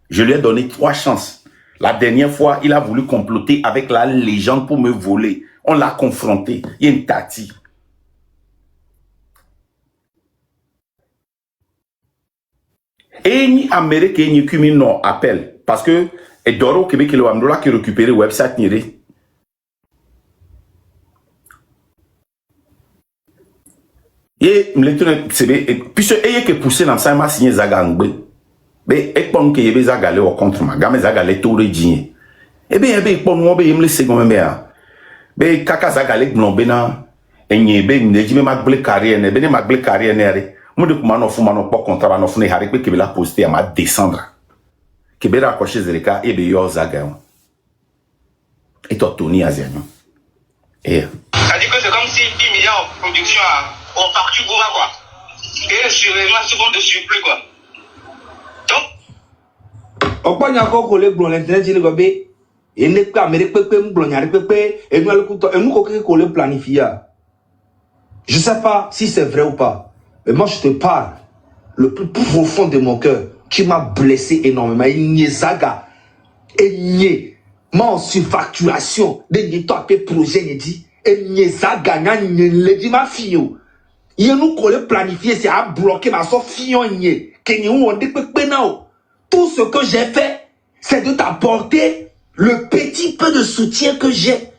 Je lui ai donné 3 chances. La dernière fois, il a voulu comploter avec la légende pour me voler. On l'a confronté. Il y a une tati. Et ni Amérique ni Kumi non appelle parce que et Doro Québec le Amdola qui récupérer website nire. Et puisque eye que pousser dans ça m'a signé Zagangbe. Mais et pon que yebe Zagale au contre ma game Zagale tout redien. Et bien pon mo be yemle second memea. Be kaka Zagale gnombe na enyebe neji me magle carrière ne be ne magle carrière ne. Moi de comment on fuma non pas contrat non fune hari que la poster à ma descendre. Que be raccrocher Zereka et be yo Zagao. Et toi Tony Asiano. Et ça dit que c'est comme si 10 millions en production on facture Goura quoi. Et sur les secondes de surplus quoi. Donc on peut y encore coller blon l'internet il go be et ne pas Amérique pepe blon yari pepe et nous le couteau et nous coller planifier. Je sais pas si c'est vrai ou pas. Mais moi je te parle le plus profond de mon cœur. Tu m'as blessé énormément. Il zaga et moi en surfacturation de toi projet ne dit et zaga ne dit ma fille. Il nous coller planifier c'est à bloquer ma so fille que nous on dit tout ce que j'ai fait c'est de t'apporter le petit peu de soutien que j'ai.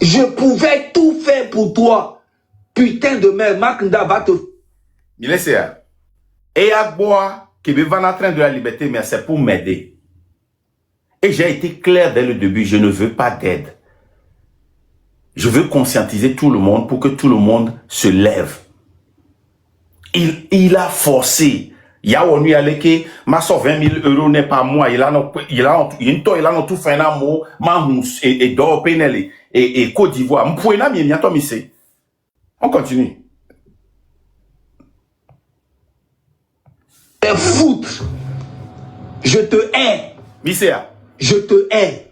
Je pouvais tout faire pour toi. Putain de merde, Maknda va te... Il est ça. Et à boire, qui va en train de la liberté, mais c'est pour m'aider. Et j'ai été clair dès le début, je ne veux pas d'aide. Je veux conscientiser tout le monde pour que tout le monde se lève. Il a forcé. Il y a on lui a que ma so 20 000 € n'est pas moi. Il a tout fait un mot, et d'or pénel et Côte d'Ivoire. M'pouen na mi to mi se. On continue. Foutre. Je te hais. Misea. Je te hais.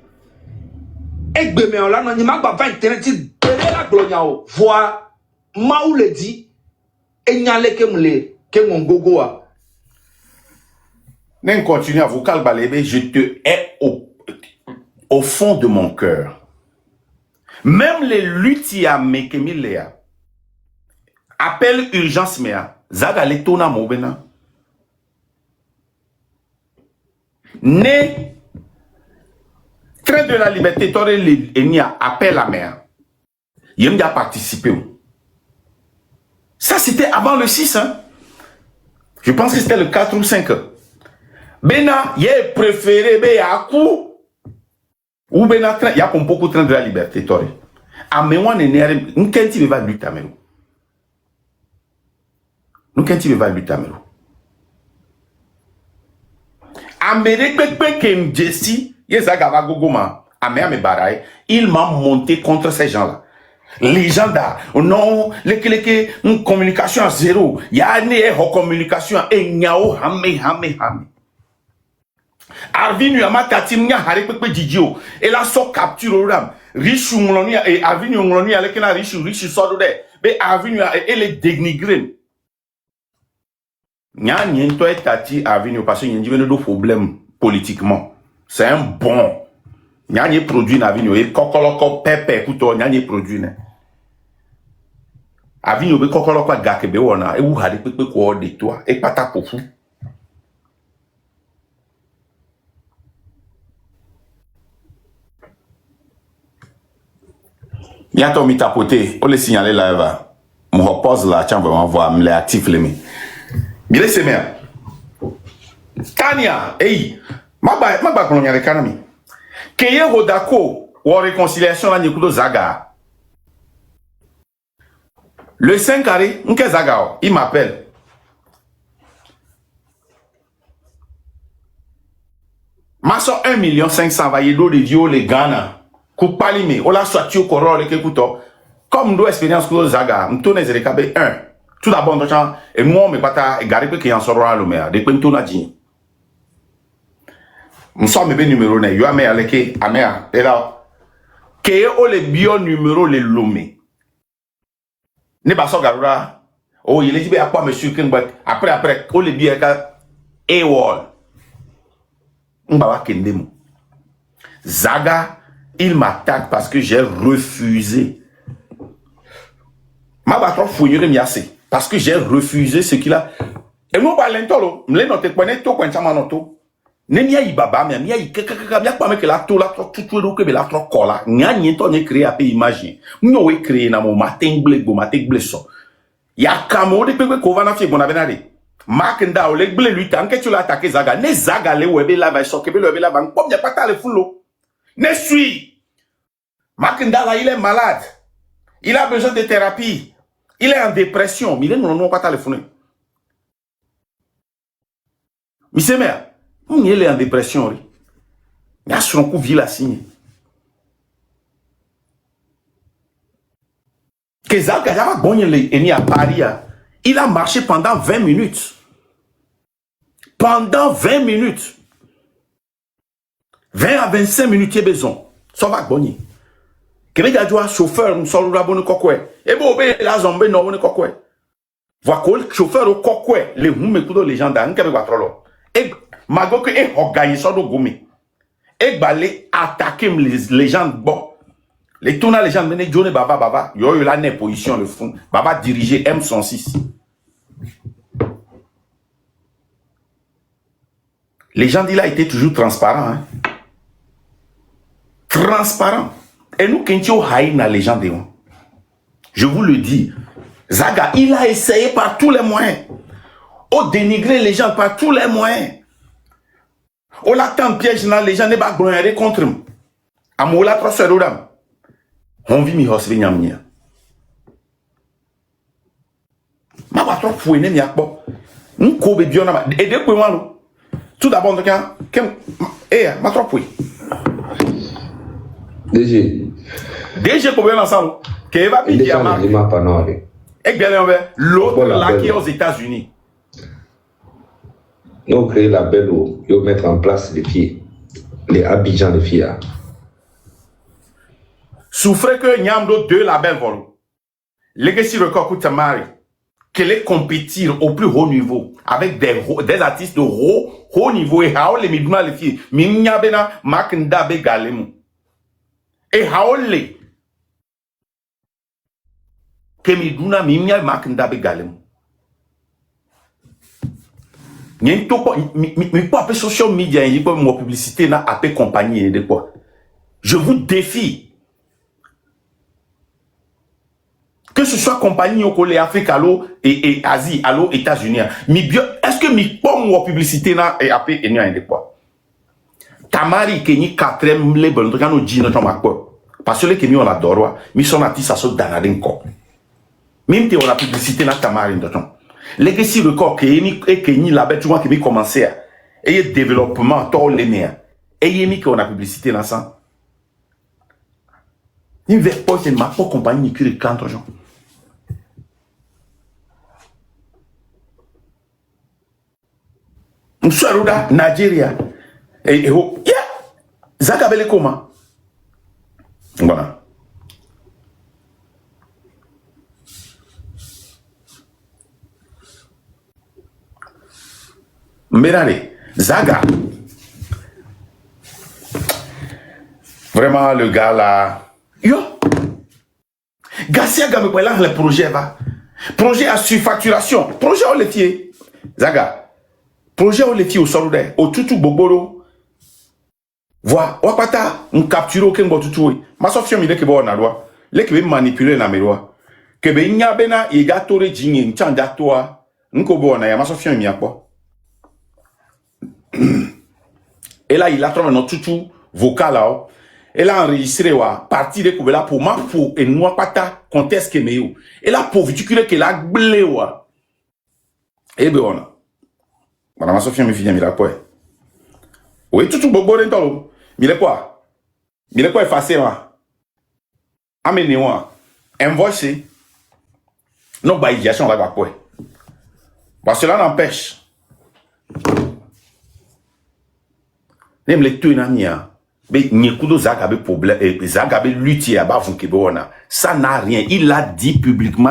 Egbe me on la non ni ma ba internet ti bere la gloniao. Vois ma ou le dit enyale ke mon gogo a. N'en continue à vous calbalébé, je te hais au fond de mon cœur. Même les luthiers mekemilea. Appel urgence mea. Zaga le tona mobena. Ne train de la liberté, t'aurais l'ennemi appel à mea. Yem a participé. C'était avant le 6, hein. Je pense que c'était le 4 ou 5. Bena, il a préféré Béakou. Ou Bena, il y a beaucoup de train de la liberté, Tori. Améwan n'est nous quand il va lutter Amérou. Nous quand il va lutter Amérou. Amérique Kem Jesse, Yezagava Gogoma, Amé Baraye, il m'a monté contre ces gens-là. Les gens là, non, une communication à zéro. Il y a une communication et nyao hame. Arvinu ama katim nya hare pepe didio. Et la so capture au ram. Riche ngoloni et Arvinu ngoloni avec na riche sordo de. Mais Arvinu et les dénigrer. Nya niento et tati Arvinu parce qu'il y a des problèmes politiquement. C'est un bon. Nya ni produit na Arvinu et kokoloko pepe kuto nya ni produit ne. Arvinu be kokoloko gakebe wona e wu hare pepe ko de toi et pata pofu. Bientôt, mi tapoter, on les signaler là, mon repose là, tiens, vraiment voir, me les actifs les mains. Bien, c'est bien. Tania, hey, ma qu'on y a les canami. Keye Rodako, ou réconciliation là, Nikudo Zaga. Le 5 carré, Nke Zaga, il m'appelle. Ma so 1,500,000 va y do de Dio les Ghana. Coupalime, on l'a soit tu au corps le kékouto. Comme nous expérience que Zaga, m'tourne les recabé 1. Tout d'abord, et moi, mais pas ta garé qui en sort à l'omea, des pentons à dit. M'sommes mes numéros, yo amé aleke, amea, et là, que o les bio numéros les lomé. Ne pas so garura. Oh, il est dit, à quoi monsieur Kenbak, après, o les bio et wall. M'baba kendemo. Zaga, il m'attaque parce que j'ai refusé. Ma battre fouiller miassé parce que j'ai refusé ce qu'il a. Et nous pas l'entolo, me noté connaît tout quand ça manoto. Ne mia ibaba mais mia ikaka mia pas me que la tout la tout do que la trop cola. Nya nyento ne créer à pays imagine. Nous we créer na mo matin blé so. Ya kamo de pepe ko vana fi bon avenade. Mark nda o le blé lui tant que tu l'attaquer Zaga. Ne Zaga le webe la va so que le webe la va. Comme y a pas ta le fulo. Ne suis. Makindala, il est malade. Il a besoin de thérapie. Il est en dépression. Mais il n'est pas téléphoné. Mais c'est mère. Il est en dépression. Il a son coup ville à signer. Kezal Kajava Bonye est à Paris. Il a marché pendant 20 minutes. Pendant 20 minutes. 20 à 25 minutes, il y a besoin. Ça va Bonye. Kebe jadwa chauffeur m'solo la bonne kokwe. Et bon la zombe no bonne kokwe. Voit que chauffeur au kokwe les hume kudo les gens dans kebe patrolo. Et mago que e organi so do gomi. Et balé attaquer les gens bon. Les tourna les gens mené Johnny baba yo la né position le fond. Baba diriger M106. Les gens dit là étaient toujours transparents hein. Transparent. Et nous, Kentio Haïna, les gens de nous. Je vous le dis. Zaga, il a essayé par tous les moyens. On dénigrer les gens par tous les moyens. On l'attend piège dans les gens ne pas gronder contre nous. Amoula trois d'am. On vit mi hosve nyamnia. Ma ba trop fouene mi akpo. Nko be biona ma. Et depuis moi tout d'abord donc ma trop foué. DG combien ensemble que va bien diamant et bien l'autre là qui est aux États-Unis. Nous créer la belle eau et mettre en place les filles, les Abidjan de filles. Souffrez que Nyamdo 2 labels volo. Legacy Record Koutamari qu'elle est compétir au plus haut niveau avec des artistes de haut niveau et haut les miduna les filles. Minyabena Makindabe Galemu. Et haole que miduna mimia makindabe galem. Niento ko mi pas appeler social media y pas mo publicité na appel compagnie de quoi. Je vous défie Que ce soit compagnie au collège Afrique allo et Asie allo États-Unis. Est-ce que mi pomme ou publicité na et après et n'y quoi? Tamari Kenyi 4e label quand on dit notre macro. Parce que les Kenyi on adore, mi son artiste à ce danadin quoi. Même si on a publicité na Tamari notre. Legacy record Kenyi la bête tu vois qui mi commencé à et développement tout les meilleurs. Et yemi qu'on a publicité là ça. Il veut pas c'est ma propre compagnie qui recante gens. Msharuda Nigeria et yeah Zagabele comment voilà Merale Zaga vraiment le gars là yo Garcia Gambe là le projet va projet à surfacturation projet au laitier Zaga projet au laitier au Saoudé, au tutu boboro. Voilà, wapata, on capture aucun bon tutu. Ma sofion mide que bon na loi. Les que manipuler na meloi. Que be nya bena e gatore jingi nchanda toa. Nko bon na ya ma sofion mi akwa. Et là il a trouvé notre tutu vocal là. Elle a enregistré wa partie de Koubela pour ma pour et noa pata conteste que meyo. Et là pour viticuler que la blé wa. Et ben on Madame Sophie me vient mira quoi. Oui, tout bobo d'entolo. Mire quoi? Mire quoi effacer moi. Amenez moi. Invoice. Non bah il y a son là quoi. Parce que cela n'empêche. Même les tout nania. Mais nyekudo zagabe problème et zagabe lutter à bas kebona. Ça n'a rien. Il l'a dit publiquement.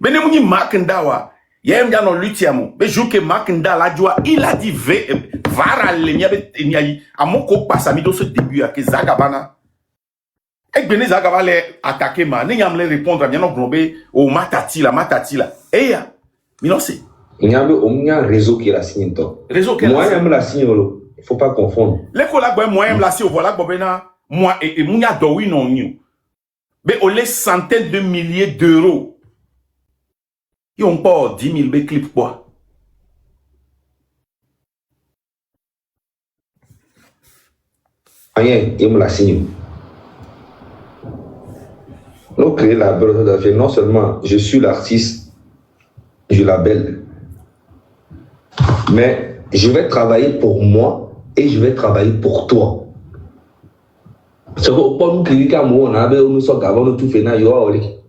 Mais ne muni makendawa. Il y a un gars dans l'utiamo, mais je que Makinda la joie, il a dit vara le miabe niayi, à mon co passe à mido ce début à que Zagabana. Et bien Zagaba les attaquer ma, n'ayam les répondre à bien non globé au matati la. Et ya, mais non c'est. Il y a un réseau qui la signe toi. Réseau qui moi j'aime la signe il faut pas confondre. Les collabs moi j'aime la signe voilà bobena moi et mounya dowi non new. Mais on les centaines de milliers d'euros. Ils ont pas 10 000 clips quoi. Rien, ils me la signent. Nous créons la belle d'affaires. Non seulement je suis l'artiste du label, mais je vais travailler pour moi et je vais travailler pour toi. C'est pour nous créer comme on avait nous sommes avant de tout faire.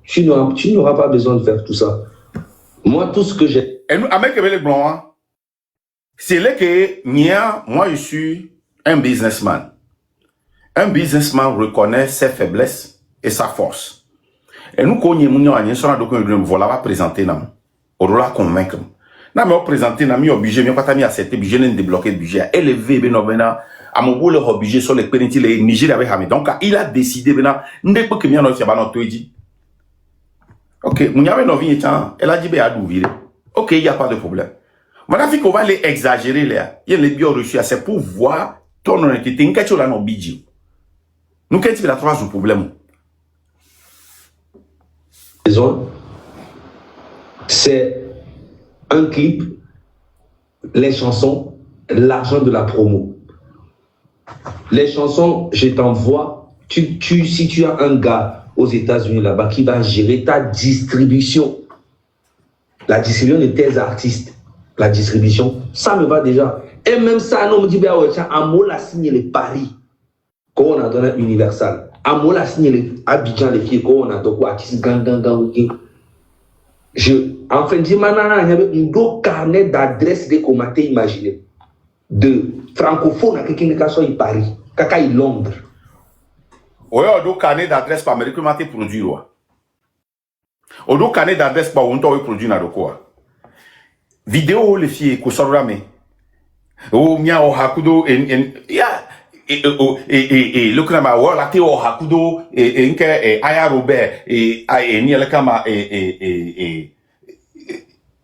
Tu n'auras pas besoin de faire tout ça. Moi, tout ce que j'ai... Et nous, avec les blancs, hein, c'est là que moi, je suis un businessman. Un businessman reconnaît ses faiblesses et sa force. Et nous, quand nous voilà, va présenter, on va convaincre. Non, mais on présenter, on a obligé, mais pas accepter, budget, on débloquer le budget, élevé, à mon bout, le budget sur les pénitents, les Nigeria avec Hamid. Donc, il a décidé, n'est pas que nous avons dit. Ok, elle a dit, ok, il n'y a pas de problème. Maintenant, qu'on va les exagérer, là. Il y a les bio reçus, c'est pour voir ton honnêteté. Nous, qu'est-ce que nous bidji? Nous, qu'est-ce que la trois problème? C'est un clip, les chansons, l'argent de la promo. Les chansons, je t'envoie, si tu as un gars aux États-Unis là-bas qui va gérer ta distribution, la distribution de tes artistes, la distribution, ça me va déjà. Et même ça, on me dit, Amo l'a signé les paris qu'on a donné Universal. Amo l'a signé les Abidjan, les filles qu'on a donné artistes en fin de semaine, il y avait un carnet d'adresses de qu'on m'a imaginé. De francophone à quelqu'un qui a soit Paris, Kaka Londres. Oui, on a un carnet d'adresse par Amérique, mais produit. On a un carnet d'adresse par on a produit dans le quoi. Vidéo les filles qu'on sort ramé. Oh mia o hakudo ya le kama wala te o hakudo nke aya Robert ni le kama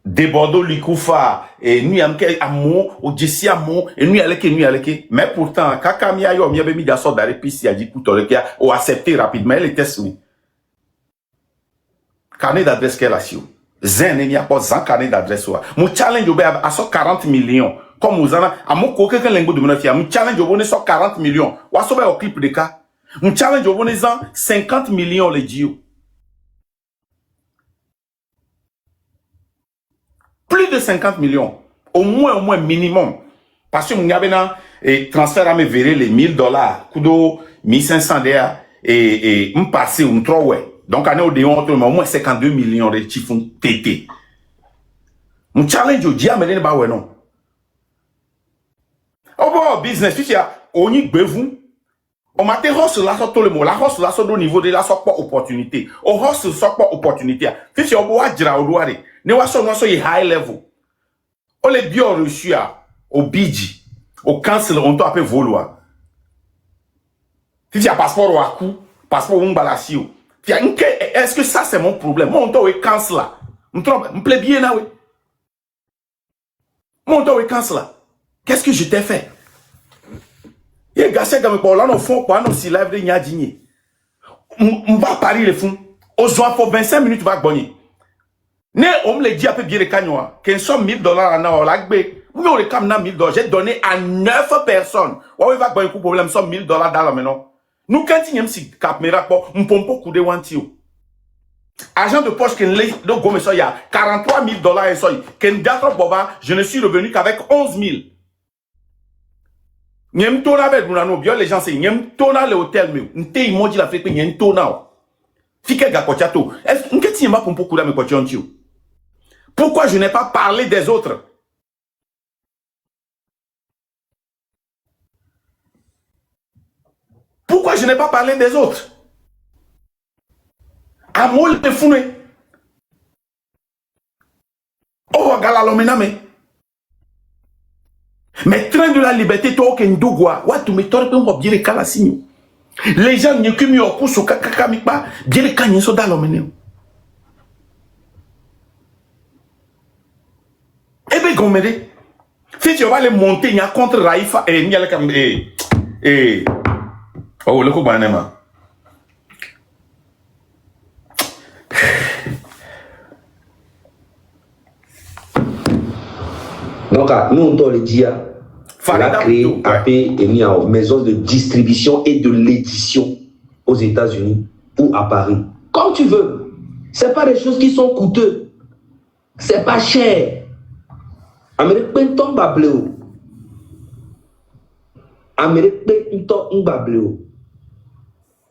de Bordeaux Likoufa ni amke amo o jesi amo ni aleke mais pourtant kaka mi ayo mi be mi da so dare pisi a dit pour le o accepter rapidement les tests. carnet d'adresse qu'elle a sur. Zen, il n'y a pas un carnet d'adresse. Mon challenge, à 40 millions. Comme vous avez, à mon coquin, mon challenge, on est 40 millions. Ou à sauver au clip de cas. Mon challenge, on est 50 millions, les dieux. Plus de 50 millions. Au moins minimum. Parce que mon gars, et transfert à me verrer les $1000, kudo 1500 et me passer un trop ouais. Donc on est au déon au moins 52 millions de chiffres TT. Mon challenge au dia mais ba ouais non. Oh bon business tu sais on y bevu. On m'a te hustle là sur tout le monde. La hustle là sur au niveau de la soit pas opportunité. On hustle soit pas opportunité. Tu sais on boit dira au doire. Ne wa so high level. On les bien reçu au BG. Au cancel, on doit appeler vouloir. Si tu as passeport ou à coup, passeport ou un balasio. Est-ce que ça c'est mon problème? Mon doit cancel là. Me plaît bien là, oui. Mon doit cancel là. Qu'est-ce que je t'ai fait? Il y a gâché comme pour là, on fond quoi, on s'y lève de n'y a dîner. On va parier les fonds. Au soir pour 25 minutes, va gagner. Ne, on me l'a dit un peu bien les cagnois. Qu'un somme $1000 en a, on l'a gagné. Nous, on les camne $1000. J'ai donné à 9 personnes. Ouais, va gagner un problème, somme $1000 dans la maison. Nous, quand il y a un petit caméra, on peut pas couper un tio. Agent de poche, il y a $43 000 et ça. Je ne suis revenu qu'avec 11 000. Nyem tona avec nous, bien les gens c'est nyem tona le hôtel mais nte imoji la fait que nyem tona. Fike ga kochato. Est-ce que tu m'as pour beaucoup me kochantio? Pourquoi je n'ai pas parlé des autres? Pourquoi je n'ai pas parlé des autres? Amol te founé. Oh gala lomename. Mais train de la liberté, toi, Kendougwa, tu me torpes un bien les calasignes. Les gens n'y ont mis au coup sur Kakakamipa, bien les cagnes sont dans l'homme. Eh bien, Gomede, si tu vas les monter, il y a contre Raïfa et il y a le cam. Oh, le coup, banema. Donc, nous, on doit le dire. On a créé une maison de distribution et de l'édition aux États-Unis ou à Paris. Comme tu veux. Ce n'est pas des choses qui sont coûteuses. Ce n'est pas cher. Américain tombe à bleu. Américain tombe à bleu.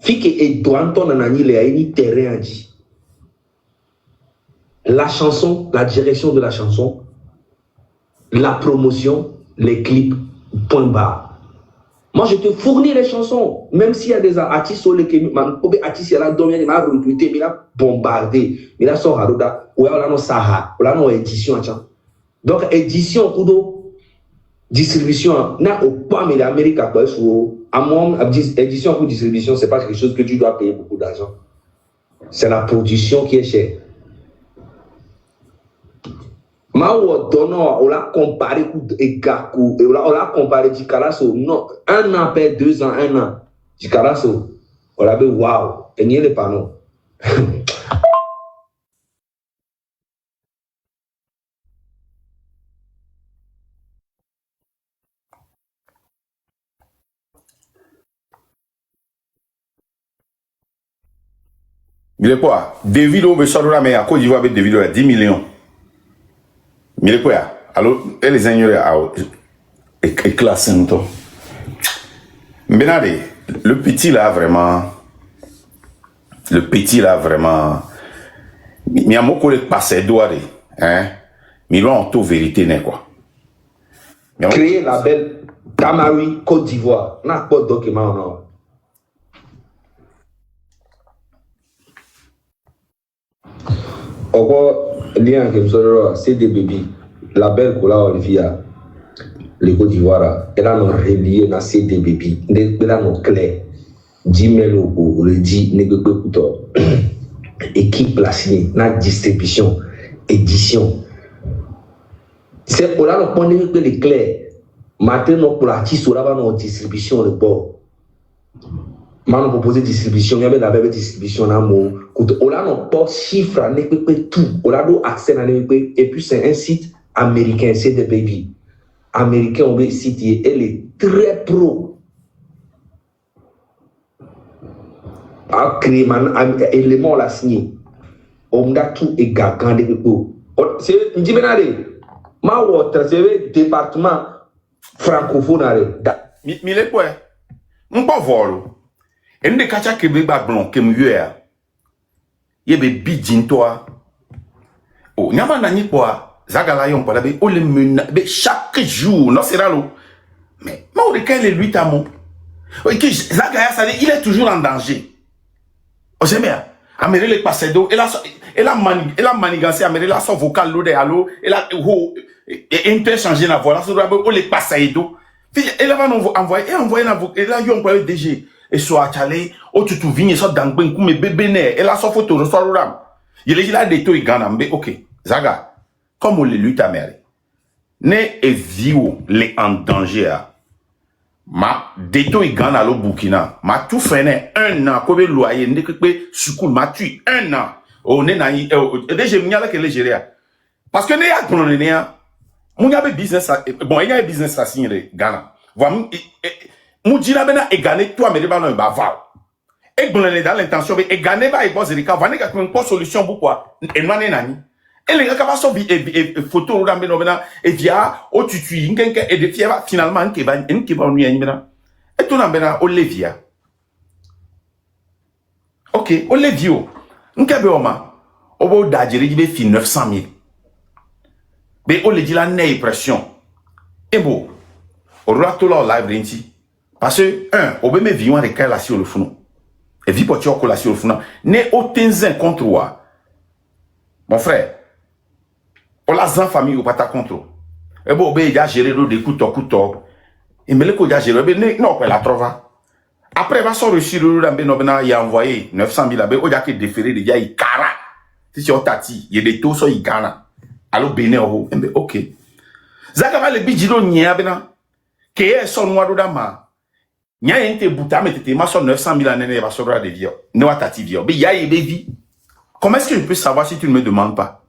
Fike et Douanton Nanani le a une terrain dit. La chanson, la direction de la chanson, la promotion, les clips, point barre. Moi, je te fournis les chansons. Même s'il y a des artistes sur lesquels artistes il a dormi, il m'a recruté, il a bombardé, il a sorti Haruda, ou alors on Saha, ou alors on édition. Donc, édition, ou distribution, n'a pas mais l'Amérique a pas à mon édition ou distribution, c'est pas quelque chose que tu dois payer beaucoup d'argent. C'est la production qui est chère. On l'a comparé et Gakou, on l'a comparé du Carasso. Non, 1 an après 2 ans, 1 an. Du Carasso, on l'a dit waouh, et n'y est pas non. Il est quoi? Davido, mais ça mais à Côte d'Ivoire avec Davido à 10 millions. Il est quoi? Alors, elle les ignorent et classé un peu. Benade, le petit là vraiment. Il y a beaucoup de passé d'oire, hein? Mais il en tout vérité n'est quoi. Créer la belle Camari Côte d'Ivoire. N'a pas de document non. Encore lien que nous c'est des bébés. La belle Kola Olivia, le Côte d'Ivoire, elle a nos relié dans ces des bébés. Elle a nos clés. 10 000 euros, le dit, équipe placée, la distribution, édition. C'est pour là qu'on dit que les clés, maintenant pour l'artiste, on a une distribution de bord. Maintenant, proposer distribution, il y avait la distribution, on a nos ports chiffres, on a tout, on a accès à et puis c'est un site américain, c'est des baby. Américain, on veut site, elle est très pro. A créé un élément, on l'a signé. On a tout et gagan de people. C'est une dimension. Ma water, c'est le département francophone. Mille quoi? On pas voir. Et nous, quand tu as blanc, que mieux il y a bidjin toi. Oh, n'y a pas d'année quoi. Zagala yon pas o le mena, chaque jour, non c'est ralo. Mais on recueille les 8 amants. Zagaya, ça dit, il est toujours en danger. Oh, c'est bien. Amérique les passé d'eau, elle a manigancé, Amérique la son vocal l'eau de allo, elle a interchangé la voix, là, on les passé d'eau. Elle va nous envoyer, elle a eu un DG. Et soit allé, oh tu te vignes, soit dans ben, comme bébé né, elle a son photo, soit ram. Il est là des taux, il gagne, mais ok, Zaga, comme on le lutte à mère, ne et vieux, les en danger, ma, des taux, il gagne à l'eau Burkina, ma tout fait, 1 an, comme le loyer, ne que sous ma tu, 1 an, on est naïf, déjà, il y a là que l'Algérie, parce que ne y a qu'on est né, mon y a business, bon, il y a business à signer, Ghana, voilà, Moudjina bena e gagné toi mais ba no ba va e gbonle dans l'intention e gagné ba e boss rika va ne ka ko solution pourquoi e nwane nani e le ka ba so bi e photo ro bena bena e via o tutu ngenke e de fieva finalement ke ba nu ya bena e to na bena Olivia OK Olivio nke be o ma o bo dajiri be fi 900,000 be o le di la ne pression e bo o rato la live rinti. Parce que, on peut me vivre avec la sur le fond. Et vivre pour tu la sur le fond. Ne aucun contre toi. Mon frère, on l'a en famille ou pas ta contre. Et bon, il y a géré des couteaux. Et me le coup, il y a géré, non, la trova. Après, il va sortir le il a envoyé 900,000 abeilles, il y a que déféré, il y a cara. Si tu as tati, il y a des taux sur Ghana. Alors, béné, ok. Zakava le bidjilo nya bena. Keye son noir d'ama. Nya yente bouta metete ma son 900,000 années va sobra de vie. Ne wa tati vie. Mais ya yebe vie. Comment est-ce que je peux savoir si tu ne me demandes pas?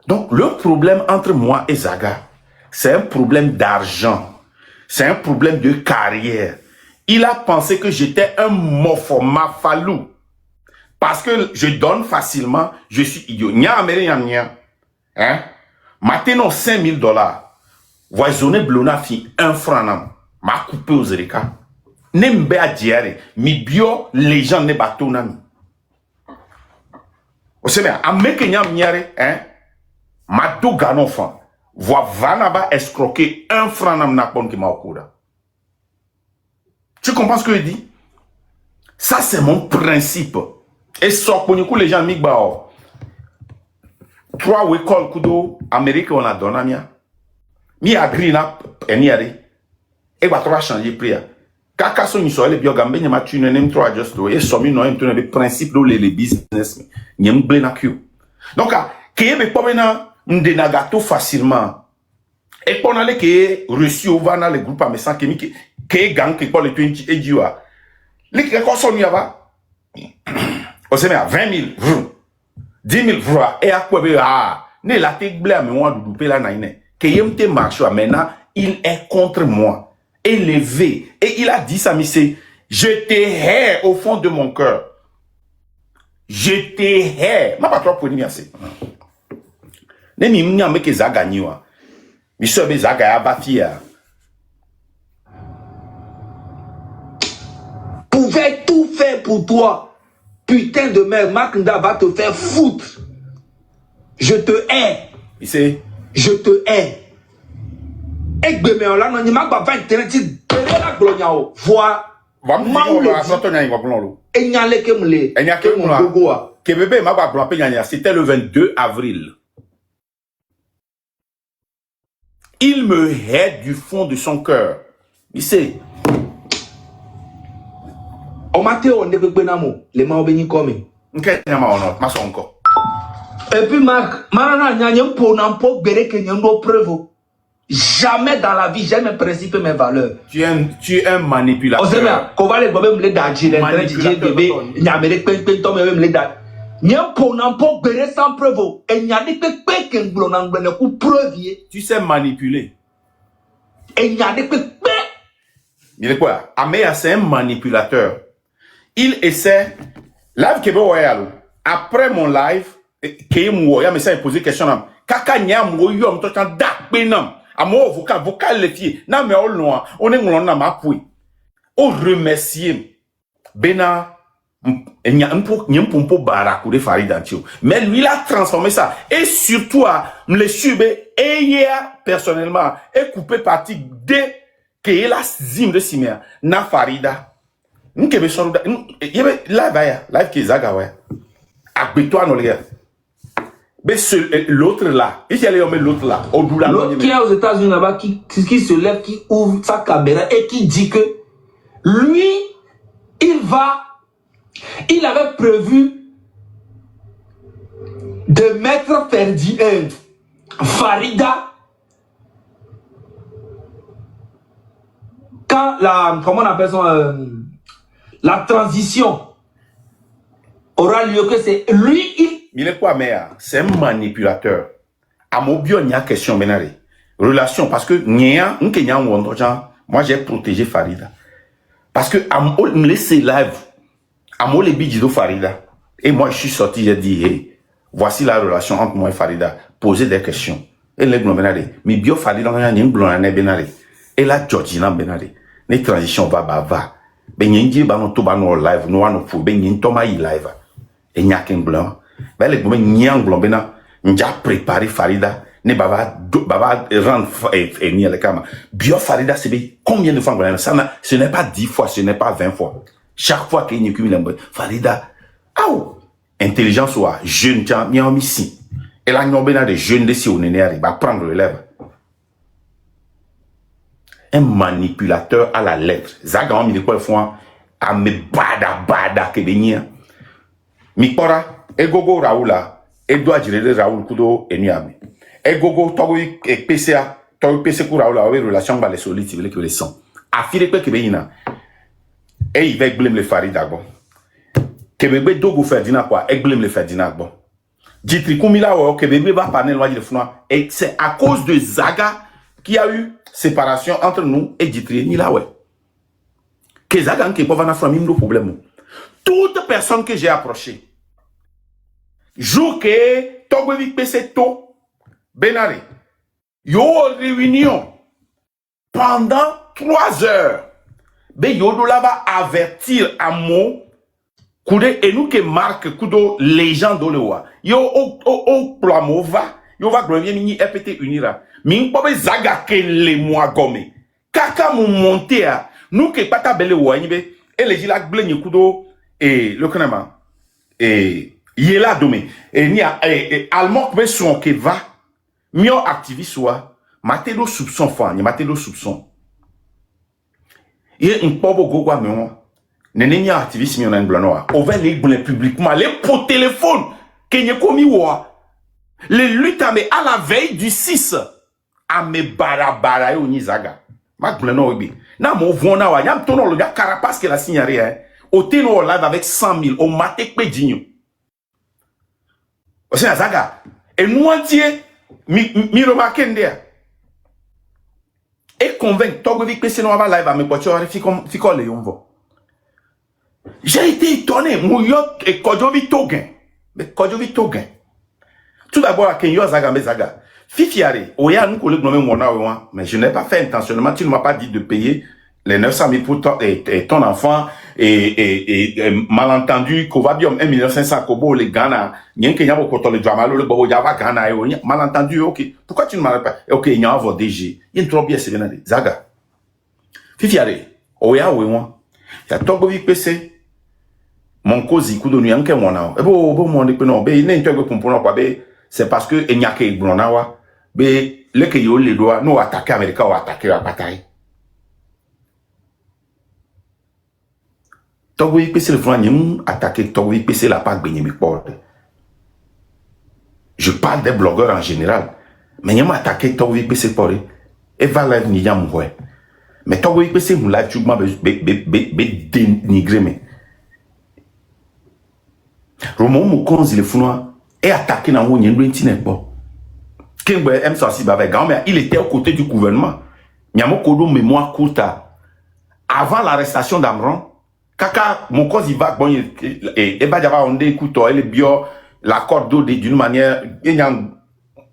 Donc le problème entre moi et Zaga, c'est un problème d'argent. C'est un problème de carrière. Il a pensé que j'étais un mafalou. Parce que je donne facilement, je suis idiot. Nya américain nya. Hein? Maintenant $5,000. Voisonné blona fi 1 franc nam. Ma coupé aux Erika. Nembe a diare. Mi bio les gens ne bateau nami. Vous savez, à Mekenya miare, hein? Ma do ganon fan. Voix vanaba escroquer 1 franc nam na bon qui m'a au Tu comprends ce que je dis? Ça, c'est mon principe. Et sur pour les gens migbao. 3 écoles kudo, Amérique, on a donné mia. Mi agree na eniare. Et va trop changer prix. Kaka so ni so le biogambe ni ma tu ne nem trop adjust et so mi no em tu ne be principe do les business ni em ble na ku. Donc que be pomena ndena gâteau facilement. Et pour aller que reçu au vana le groupe à sans chimique que gang que pour le 20 et diwa. Les que so ni ava. On se met à 20,000, 10,000 et à quoi be ne la te ble à me moi douper la naine. Que yem te marche maintenant, il est contre moi. Élevé. Et il a dit ça, mais c'est, je te hais au fond de mon cœur. Je te hais. Ma pas trop pour dire assez. Ne mi m'y a me que zaga niwa. Mi so be zaga ya bafia. Pouvait tout faire pour toi. Putain de merde, Maknda va te faire foutre. Je te hais. Je te hais. Et que là, non, il m'a pas fait internet. La glonia o. Vois. Et n'y a les que m'le. Et n'y a que mon que bébé m'a pas bloqué. C'était le 22 avril. Il me hait du fond de son cœur. Il sait. On m'a dit on ne peut pas n'amo. Les mains bénis comme. Ok, n'y a pas honor. Ma son encore. Et puis Marc, Marana n'y a pas pour n'importe béré que n'y a pas preuve. Jamais dans la vie, j'ai mes principes et mes valeurs. Tu es un manipulateur. Tu sais manipuler. Il est quoi? Améa, c'est un manipulateur. Il essaie. Live Kebo Royal. Après mon live, Kéem Roya me s'est posé question. Kaka nyam royom to tan dak benam. Amo vocal les filles. Na me ol noa. On est ngolona ma poui. O remercier. Bena. Nyampo barakou de Farida Tio. Mais lui, il a transformé ça. Et surtout, me subé, et hier, personnellement, et coupé partie dès que il a zim de Simea. Na Farida. Nkebe soruda. Yebe, live qui zaga, ouais. Akbetoa no les gars. Mais l'autre là, il y a l'autre là, au bout l'autre qui est aux États-Unis là-bas, qui se lève, qui ouvre sa caméra et qui dit que lui, il avait prévu de mettre Farida quand comment on appelle ça, la transition aura lieu, que c'est lui, il est quoi, mais c'est un manipulateur. À mon bio, il y a question, benare. Relation, parce que moi j'ai protégé Farida. Parce que à mon me laisser live, à mon les bidjido Farida. Et moi je suis sorti, j'ai dit, hey, voici la relation entre moi et Farida. Posez des questions. Et les blonds benare. Mais bio Farida, on a un blond benare. Et la Georgina benare. Les transitions va. Ben y'a ba no to ba no live, no one fou, ben y'a toma y live. Et y'a qu'un blanc. Ben les blonds y'a un blanc bena. N'ja préparé Farida. Ne baba rendre ni le kama. Bio Farida c'est combien de fois ce n'est pas 10 fois, ce n'est pas 20 fois. Chaque fois qu'il y a une Farida, intelligence soit jeune tiens, mi en ici. Et là nous bena de jeunes de si on est va prendre le lèvre. Un manipulateur à la lettre. Zaga on mi de quoi fois à me bada que benia. Mi pora e gogo Raoula e doit gérer Raoul kudo e niami. Et gogo togo e PCA togo PC kura la relation ba les solides si vous voulez que les sons affiré que benina et il va blâmer le Farida bon que bébé dogo Ferdinand quoi et blâme le Ferdinand bon Ditri kumila o que bébé va parler loin de fnois et c'est à cause de Zaga qu'il y a eu séparation entre nous et Ditri ni là ouais que Zaga qui pas va famille nos problèmes toute personne que j'ai approché jour que togo vi PC to Benare, yo réunion pendant 3 heures. Ben yo do là va avertir à mo kude et nous que marque kudo les gens do lewa. Yo o plamo va, yo va grevien mini EPT unira. Min pobe zaga ke le moi gome. Kaka mon monter a nous que pata bele wa nibe et les gila glenye kudo et le kanama et yela dome et ni allemand be son ke va mio activiste soit matelo soupçon fan matelo soupçon et un pobo gogo me nene ni activiste mi on en blanoa on va les publiquement les pour téléphone que n'y komi wa les luttes mais à la veille du 6 à me barabara yo ni zaga ma blano bi na mo vona wa yam tono le gars carapace que la signalé hein au teno live avec 100 000 au matek pedinho o c'est zaga et nous entier mi remarque ndia et convainc togo vi pese no va live à me pochori fiko le yonvo. J'ai été étonné mouyo et kojovi togen mais kojovi togen tout d'abord à Kenyo zaga me zaga fifiare oya nous collègue nommé mona mais je n'ai pas fait intentionnellement, tu ne m'as pas dit de payer les 900 000 pour ton enfant et malentendu Kovabium 1 500 000 kobo les Ghana nyen Kenya bo koto le drama le bobo java Ghana malentendu ok pourquoi tu ne m'as pas ok il y a un DG il trop bien c'est bien zaga fifiare oya wewa ya togo vi pc mon cause kudo nu yanke mona e bo mo de pe no be ne ntogo pompono kwa be c'est parce que enyake igbonawa be le ke yo le doa no attaquer America ou attaquer la bataille. Togo IPC le front n'y attaqué Togo IPC la pas gagné mes portes. Je parle des blogueurs en général, mais n'y m'a attaqué Togo IPC pour Et va live ni yam ouais. Mais toi, oui, c'est mon live, tu m'as dénigré, mais. Romo Moukonzi, le founois, est attaqué dans mon yendo internet, bon. Kengbe M. Bavay, il était aux côtés du gouvernement. Nyamo Kodo, mémoire courte. Avant l'arrestation d'Amran, Kaka, Moukonzi va, bon, et Badjaba, on écoute, elle est bio, l'accord d'eau d'une manière, il y a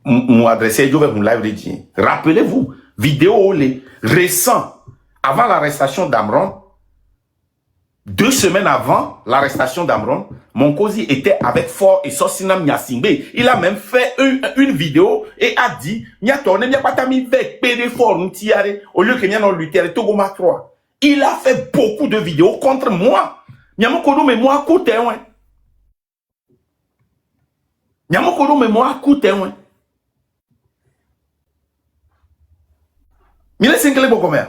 mon adressé, je vais mon live rédigé. Rappelez-vous, vidéo, les récents. Avant l'arrestation d'Amron, 2 semaines avant l'arrestation d'Amron, Monkosi était avec Fort et Sosinam Nyasingbe. Il a même fait une vidéo et a dit, au lieu que nous allons lutter avec Togo Macroa. Il a fait beaucoup de vidéos contre moi. Nyamokodo, mais moi, coûte, ouais. Nyamokodo, mais moi, coûte, ouais. Mille cinq beaucoup mais.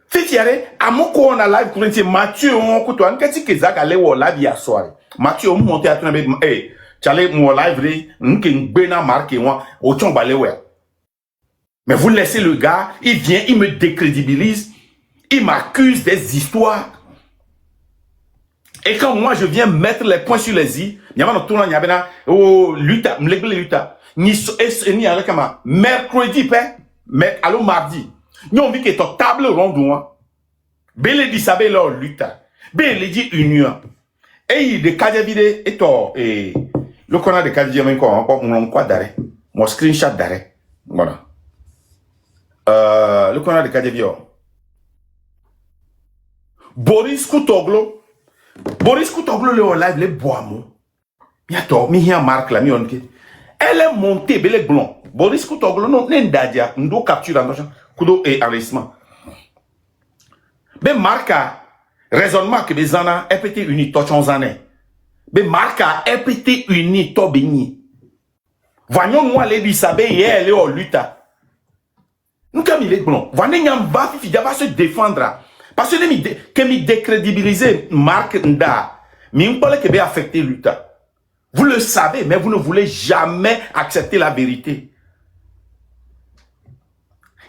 Fifiare, à mon co on a live courentie Mathieu on couteau en qu'est-ce que ça allait au live hier soir. Mathieu on monter à train eh t'allais mon live ri n'qu'un bena marqué moi au chon balé ouais. Mais vous laissez le gars, il vient, il me décrédibilise, il m'accuse des histoires. Et quand moi je viens mettre les points sur les i, il y a un tournant il y a oh luta, m'légle luta. Ni ni avec ma mercredi paix. Mais allô mardi, nous on vit que ton table ronde moi. Bele dit sabe leur lutte. Bele dit union. Et il de kadjabide et to et le qu'on a de kadjabide encore on quoi d'arrêt. Mon screenshot d'arrêt. Voilà. Le qu'on a de kadjabide. Boris Koutoglo le live le boamo. Yato mi hier marque la mi on ke. Elle est montée bele blond. Boris Koutoglo non nendadia ndo capture en kudo et enregistrement. Ben marca raisonnement que bezana EPT uni to chonzane. Ben marca EPT uni to beni. Voyons moi les disabe elle est au luta. Nous comme il est blond. Voyons nyam va fi va se défendre parce que mi décrédibiliser marque nda. Mi m'pole que be affecter luta. Vous le savez mais vous ne voulez jamais accepter la vérité.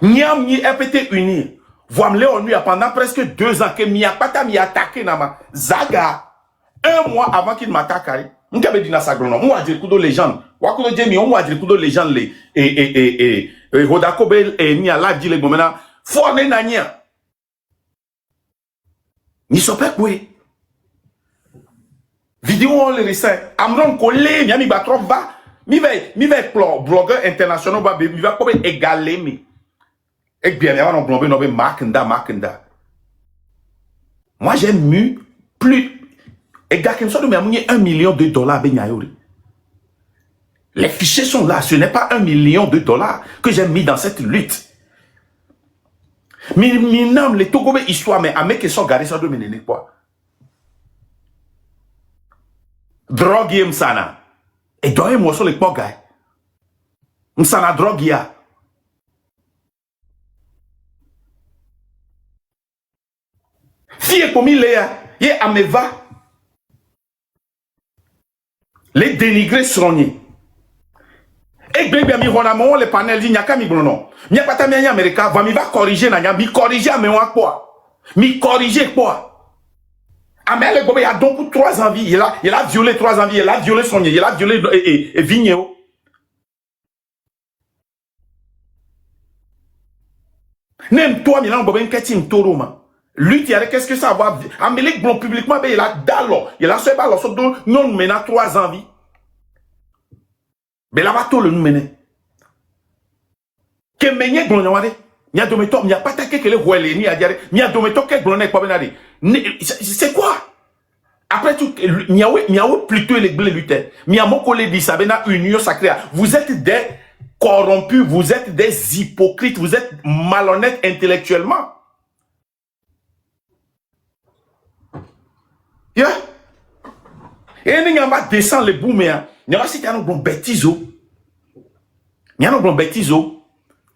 Niam ni EPT uni. Voici lui pendant presque 2 ans que Miapata m'y attaqué nama. Zaga 1 mois avant qu'il m'attaque. M'kabe dina sagrono. Moi dire kudo légende. Wakudo Jemi on moi dire kudo légende les et Rodakobe et ni ala dit les gomena. Forne nania. Ni sope kwe. Vidéo on le récent. Amron collé mi ba trop bas. Mi va blogueur international ba mi va comme égaler mi. Et bien, on plombe nos Makenda. Moi, j'ai mis plus. Et gars, comme ça, nous avons $1 million à Benyayori. Les fichiers sont là. Ce n'est pas $1 million que j'ai mis dans cette lutte. Mais non, les Togobe histoire, mais à mes qui sont garés, ça doit mener quoi? Drogue, m'sana. Et doye, moi, sur les pogay. M'sana drogue, ya. Fille comme il est, il ameva. Les dénigrés seront. Et bien, mi ronamon les panels dit nyaka mi brono. Nya pata mi Américain va mi va corriger na nya mi corriger mais on quoi? Mi corriger quoi? Amel gobe a donc pour 3 ans vie, il a violé 3 ans vie, il a violé son il a violé et Vignéo. Même toi mi lan bobe nketi toroma. Lui, qu'est-ce que ça va? Amérique blond publiquement, il a d'alors. Il a ce ballon, sauf que non, maintenant 3 ans vie. Mais là-bas, tout le nous mène. Que menye blond, il y a de méthodes, il n'y a pas taqué que les rouelles, il y a de méthodes que blond n'est pas benadé. C'est quoi? Après tout, il y a plutôt les blés lutter. Il y a mon collègue dit, ça bena union sacrée. Vous êtes des corrompus, vous êtes des hypocrites, vous êtes malhonnêtes intellectuellement. Yeah. Et nous va descendre les boumers. Nous va citer un bon bêtiso. Il y a un bon bêtiso.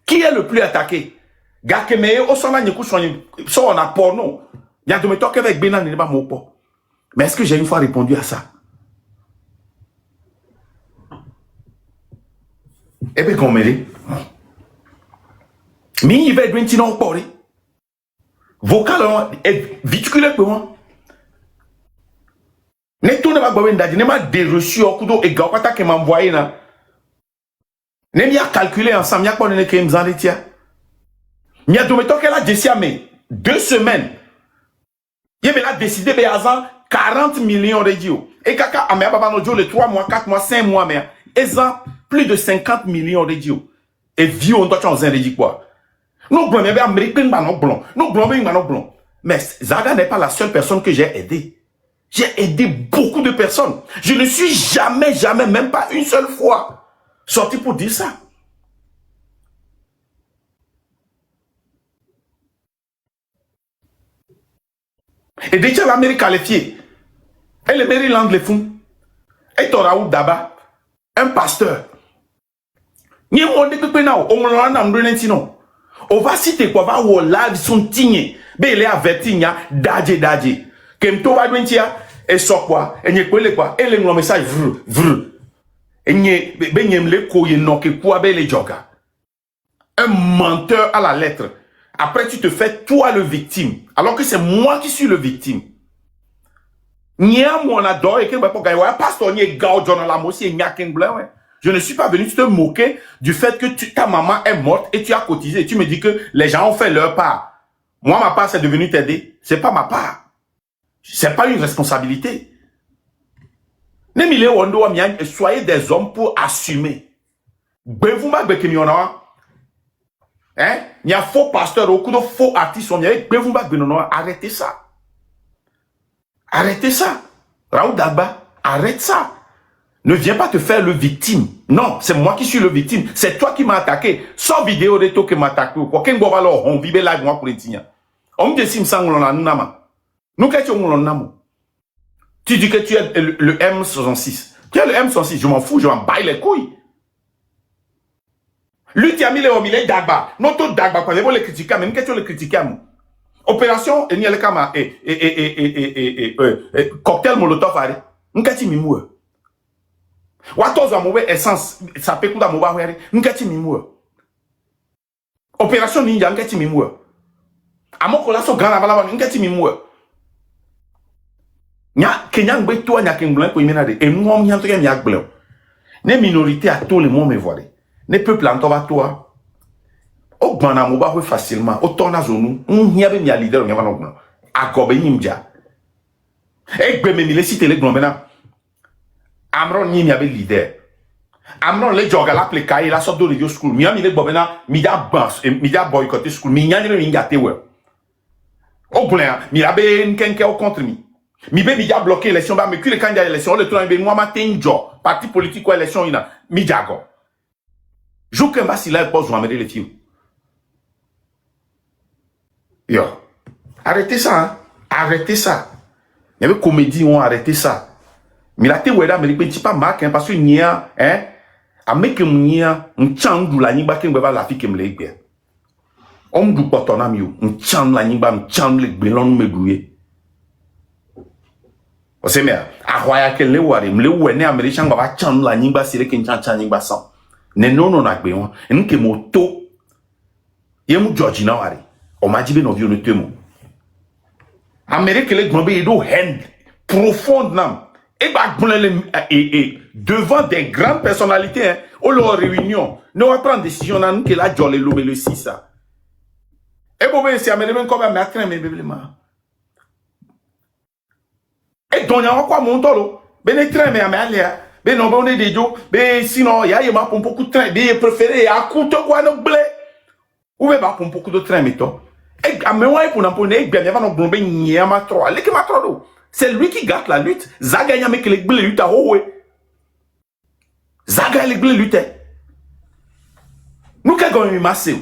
Qui est le plus attaqué? Gakeme au son n'yku son on a porno. Il y a de me toquer avec Benan n'est pas mon pot. Mais est-ce que j'ai une fois répondu à ça? Eh bien, qu'on me dit. Mi il va être un non poré. Vocal est viticule pour moi. Ne tourne pas boire d'adi, ne m'a déreçu au coup d'eau et gapata qui m'a envoyé là. Ne m'y a calculé ensemble, y'a pas de ne qui m'en détient. M'y a donné qu'elle a décidé mais 2 semaines. Il a décidé de 40 millions de dios. Et kaka a mis à les 3 mois, 4 mois, 5 mois mais ils ont plus de 50 millions de dios. Et vieux on doit changer de dire quoi. Nous blancs, mais américains non blancs. Nous blancs, mais non blancs. Mais Zaga n'est pas la seule personne que j'ai aidée. J'ai aidé beaucoup de personnes. Je ne suis jamais, même pas une seule fois sorti pour dire ça. Et déjà l'Amérique qualifiée. Et le Maryland les font. Et Toraoud Daba, un pasteur. On va citer quoi, va ou live son tigné. Mais il est averti, dadje. Kem to va douentia, et so quoi, et n'y quoi, et le message vr. Et n'y, benyem le koye non que quoi be le joga. Un menteur à la lettre. Après, tu te fais toi le victime. Alors que c'est moi qui suis le victime. Je ne suis pas venu te moquer du fait que ta maman est morte et tu as cotisé. Et tu me dis que les gens ont fait leur part. Moi, ma part, c'est de venir t'aider. C'est pas ma part. C'est pas une responsabilité. Soyez des hommes pour assumer. Hein? Il y a faux pasteur, beaucoup de faux artistes. Arrêtez ça. Arrêtez ça. Raoul Dagba, arrête ça. Ne viens pas te faire le victime. Non, c'est moi qui suis le victime. C'est toi qui m'as attaqué. Sans vidéo de toi qui m'as attaqué. On vive là, moi pour les tiens. On me dit si nous, tu dis que tu es le M66. Tu es le M66. Je m'en fous, je m'en baille les couilles. Lui, tu as mis les homilés Dagba. Notre Dagba, quand vous le critiquez, même que tu le critiquez. Opération, et le kama, cocktail molotov, allez. N'kati mimou. Watoz a mauvais essence, ça peut coûter à mauvais, n'kati mimou. Opération ninja, n'kati mimou. Amo kola so grand avala, n'kati mimou. Nya, Kenyan gbe toi, nya ken blanc, ko imenade. Et nous, on y a un truc, nya blanc. Les minorités à tout le monde me voient. Les peuples en toi, toi. Au Ghana, on va facilement. Au Tornazonou, on y avait mis à leader, on y avait non. À Kobe Nimja. Et que me les citer les grands maintenant. Amron n'y avait leader. Amron les joga la plekaï la sorte de radio school. Miami les bobena, mida bans, mida boycotté school. Minya n'y avait gâté ouais. Au blanc, mi abe n'kenke au contre mi. Mi be mida bloqué l'élection, ba me cul les candidats élection, le tour be moi matin jo. Parti politique ou élection ina. Mi jago. Jouken ba si là pose ou amène les filles. Yo, arrêtez ça, hein? Arrêtez ça. Il y avait comédie, on arrêté ça. Mais la théorie là, mais les petits pas marquent, parce que n'y a, hein, à me que n'y a, un chang la niba qui me va la fille qui me l'a bien. On me dit pas ton ami, un chang la niba, un chang le belon me doué. Vous savez, mais, à Roya qu'elle le voit, me le voit, né américain, va chang la niba, c'est le qui chang niba sans. Ne non, on a bien, et que moto, y a mon Georgina, on m'a dit, ben, on vient de te mot. Amérique, les grands pays, ils haine profonde, non. Et devant des grandes personnalités, hein, au leur réunion, nous allons prendre décision, nous, que la jolé l'homme le 6, ça. Et bon, ben, c'est américain, comme un matin, mais, et donc, il y a encore mon tolo. Ben, les trains, mais, ben, non, on est des dos, ben, sinon, il y a beaucoup de trains, ben, préféré, à coup de quoi, nous, blé. Ou bien, pour beaucoup de trains, mettons. Et à moi, pour n'importe quoi, c'est lui qui gâte la lutte. Zaga y a mis les blés lutte à haut. Zaga les blés lutte. Nous qu'est-ce qu'on a massé.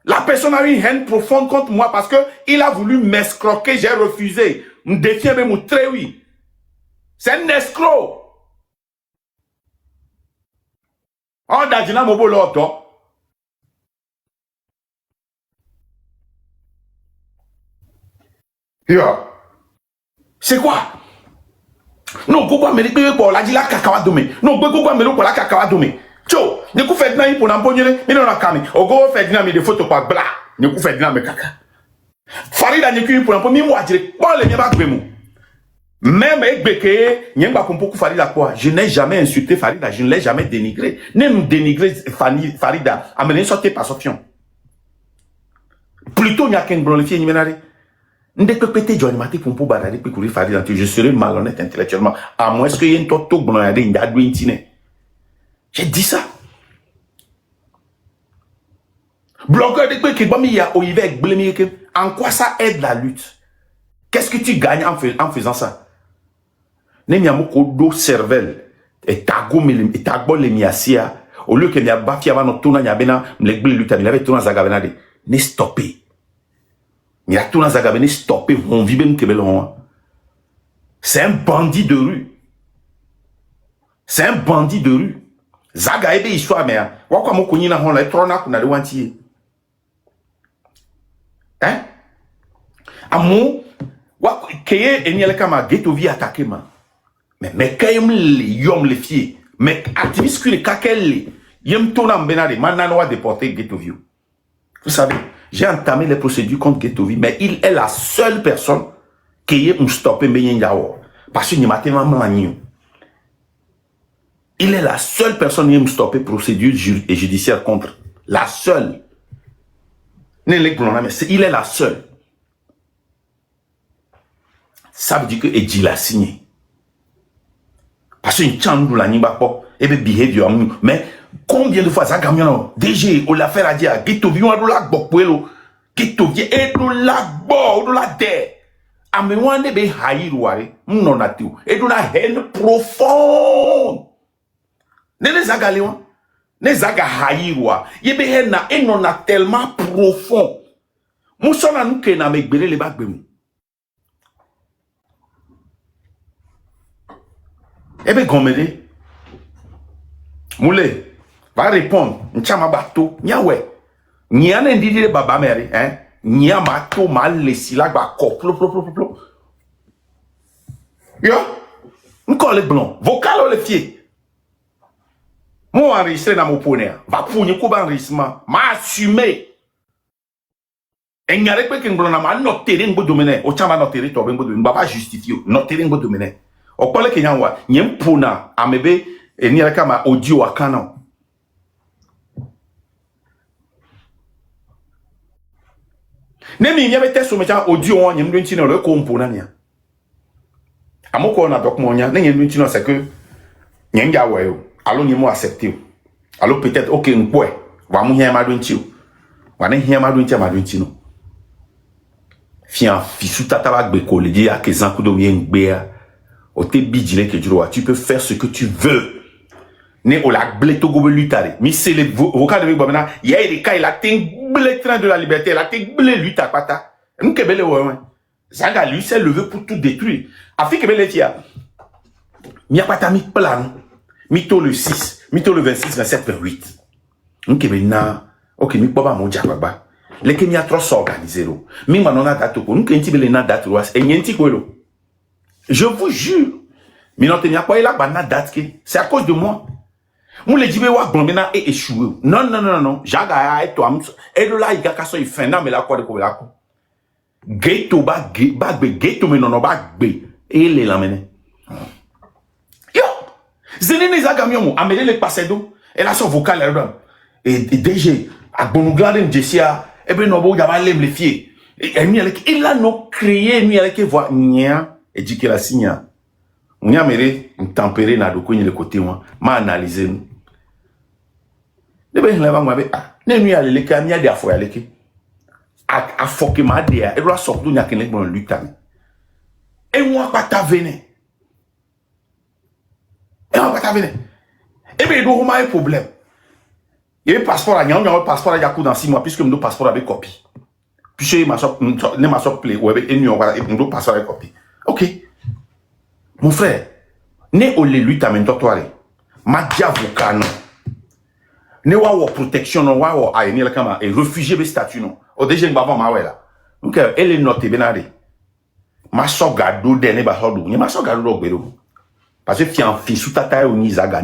La personne a eu une haine profonde contre moi parce que il a voulu m'escroquer, j'ai refusé. Me défier même mon très oui. C'est un escroc. On a dit là mon beau l'autre. Yo. C'est quoi? Non, pourquoi me dire pour la dit la cacahuète domé? Non, pourquoi me dire pour la cacahuète domé? Tcho, ne ku Ferdinand yi pour n'empogner mais non kami ogo Ferdinand mi de photo kwa bla ne ku Ferdinand me kaka Farida ne ku pour n'empogner mi mo dire bon le mi ba gbe mu même Ekbeke nyemba kompoku Farida quoi je n'ai jamais insulté Farida je ne l'ai jamais dénigré ne me dénigrer Farida amener sortir par option plutôt n'y a qu'un glorifié ni menari ndé que pété Johnny Maté pour barrer pour courir Farida je serais malhonnête intellectuellement à moins que y ait un toto glorifié n'y a deux intine j'ai dit ça bloqueur de quoi qui bon il y a Olivier Blemi en quoi ça aide la lutte qu'est-ce que tu gagnes en faisant ça ne mi amoko do cervelle et tago le miasia au lieu que mi abafia va no tona nya bena le gbele lutte mi avait tona zagabena de ne stopper mi a tona zagabena stopper on vit ben kebelon c'est un bandit de rue c'est un bandit de rue zaga ebe histoire mais wa kwa mo kunyi na hon la trona kuna de wanti hein amu wa keye eniele kama ghetto vi attaquer ma mais kayem le yom le fie mais activiste que le kakel yem tona mbenade manano wa déporter Ghetto View. Vous savez, j'ai entamé les procédures contre Ghetto View mais il est la seule personne qui est stoppé Mbenyenjao parce que matin maman il est la seule personne qui est stoppé procédure judiciaire contre la seule. Il est la seule. Ça veut dire que Edji l'a signé. Parce que une la niba pop et be behavior mais combien de fois ça gagne DG on l'a fait à dire Ghetto View on la bokwelo Ghetto View et do la bo do la de ame wande be haïrware non atu et do la haine profonde ne zagalewa ne zaga haïrwa yebe haine et non a tellement profond musona nuke na megbere le bagbemu. Ebe gomede Moulé va répondre nchama bato nyawe nyane ndidi baba meri hein nyama to mal lesila ba ko plo yo nkole blanc vocal le fier moi enregistré dans mon poney va pour ni ko ba enregistrement ma assumer enyare pe ken blanc na ma noter ngo dominer o chama noter to ngo dominer ba justifier noter ngo dominer o pale kenyanwa nyem pona amebe eniele kama audio akana nemi nyebe teso mecha audio on nyem ndwenti no ko mpona nia amoko na document nya nyem ndwenti no c'est que nyenga wayo alo nyemo accepter alo peut-être OK nkwe wa mu hia ma ndwenti o wa ne hia ma ndwenti no fian fisu tata ba gbe ko le di akezan ku do mi ngbe tu peux faire ce que tu veux. Ne o la bleto go lutare. Mi c'est le vocal de Bobena. Il y a des cas il a tenglé train de la liberté, il a tenglé lutte à pata. Nkebele ouais. Zaga lui s'est levé pour tout détruire. Afrique bele tia. Mi a pata mi plan. Mito le 6, mito le 26, 27, 28. Nkebena. OK, mi baba mo jababa. Les Kenya trop s'organiser lo. Mi manona date ko. Nkenti bele na date roas. E nyenti ko lo. Je vous jure. Mais non, c'est à cause de moi. Moi, les djibé wa blambena et échoué. Non. Jaga et toi, et de là, il y a qu'à so, il fait non, mais la quoi de quoi la quoi. Ghetto ghetto, mais non, bagbe. Et les lamene. Yo! Zenene zagamiomo, amène les passés d'eau. Et là, son vocal, et DG, à Bonouglade, Jessia, et ben, non, bon, il y a les filles. Et il a non créé, il a que voir, nia. Et dit que la signe on y a méré tempéré na doko le côté moi ma analyser nous de ben la va ah ne nuit aller le camia de afo aller ki a foke ma dia e doit sortir nya ken le bon lutami et moi pas ta venir et on pas ta venir et ben do ma problème et passeport a nya passeport a yaku dans 6 mois puisque mon passeport avec copie puis ma shop ne ma shop play ou et nous on va mon passeport avec copie. OK. Mon frère, ne o le lutte amen totoare. Ma diavocat non. Ne wa wo protection non wa wo ayeni la kama et réfugié be statut non. O déjà ngba ma wela. Donc elle est notée benade. Ma so gado de ne ba hodu. Ni ma so gado do gbero. Parce que tu es un fils sous ta taille au Nizaga.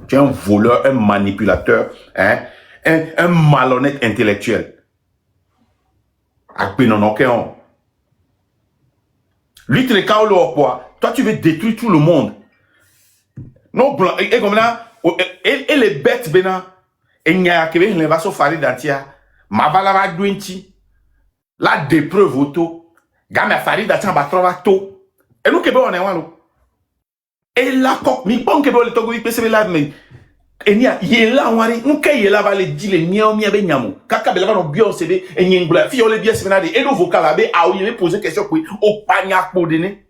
Tu es un voleur, un manipulateur, hein, un malhonnête intellectuel. Lui, tu es quoi? Toi, tu veux détruire tout le monde. Non, blanc, et comme là, et les bêtes, bena, et n'y a que les vasos faris d'antia, ma balava douinti, la dépreuve auto, gamme faris d'antia, ba trova to, et nous, on est wano. Et la coque, mi bon kebe le togo, il peut se la, mais, et n'y a, yé la, wari, nous, kaya la va le dire, les miens, miens, ben, nyamo, kaka, bela, no, bio, sebe, et n'y a, fi, on les bien, sebe, et nous, vocal, abe, a, ou, il poser question, oui, au pagnac, pour donner.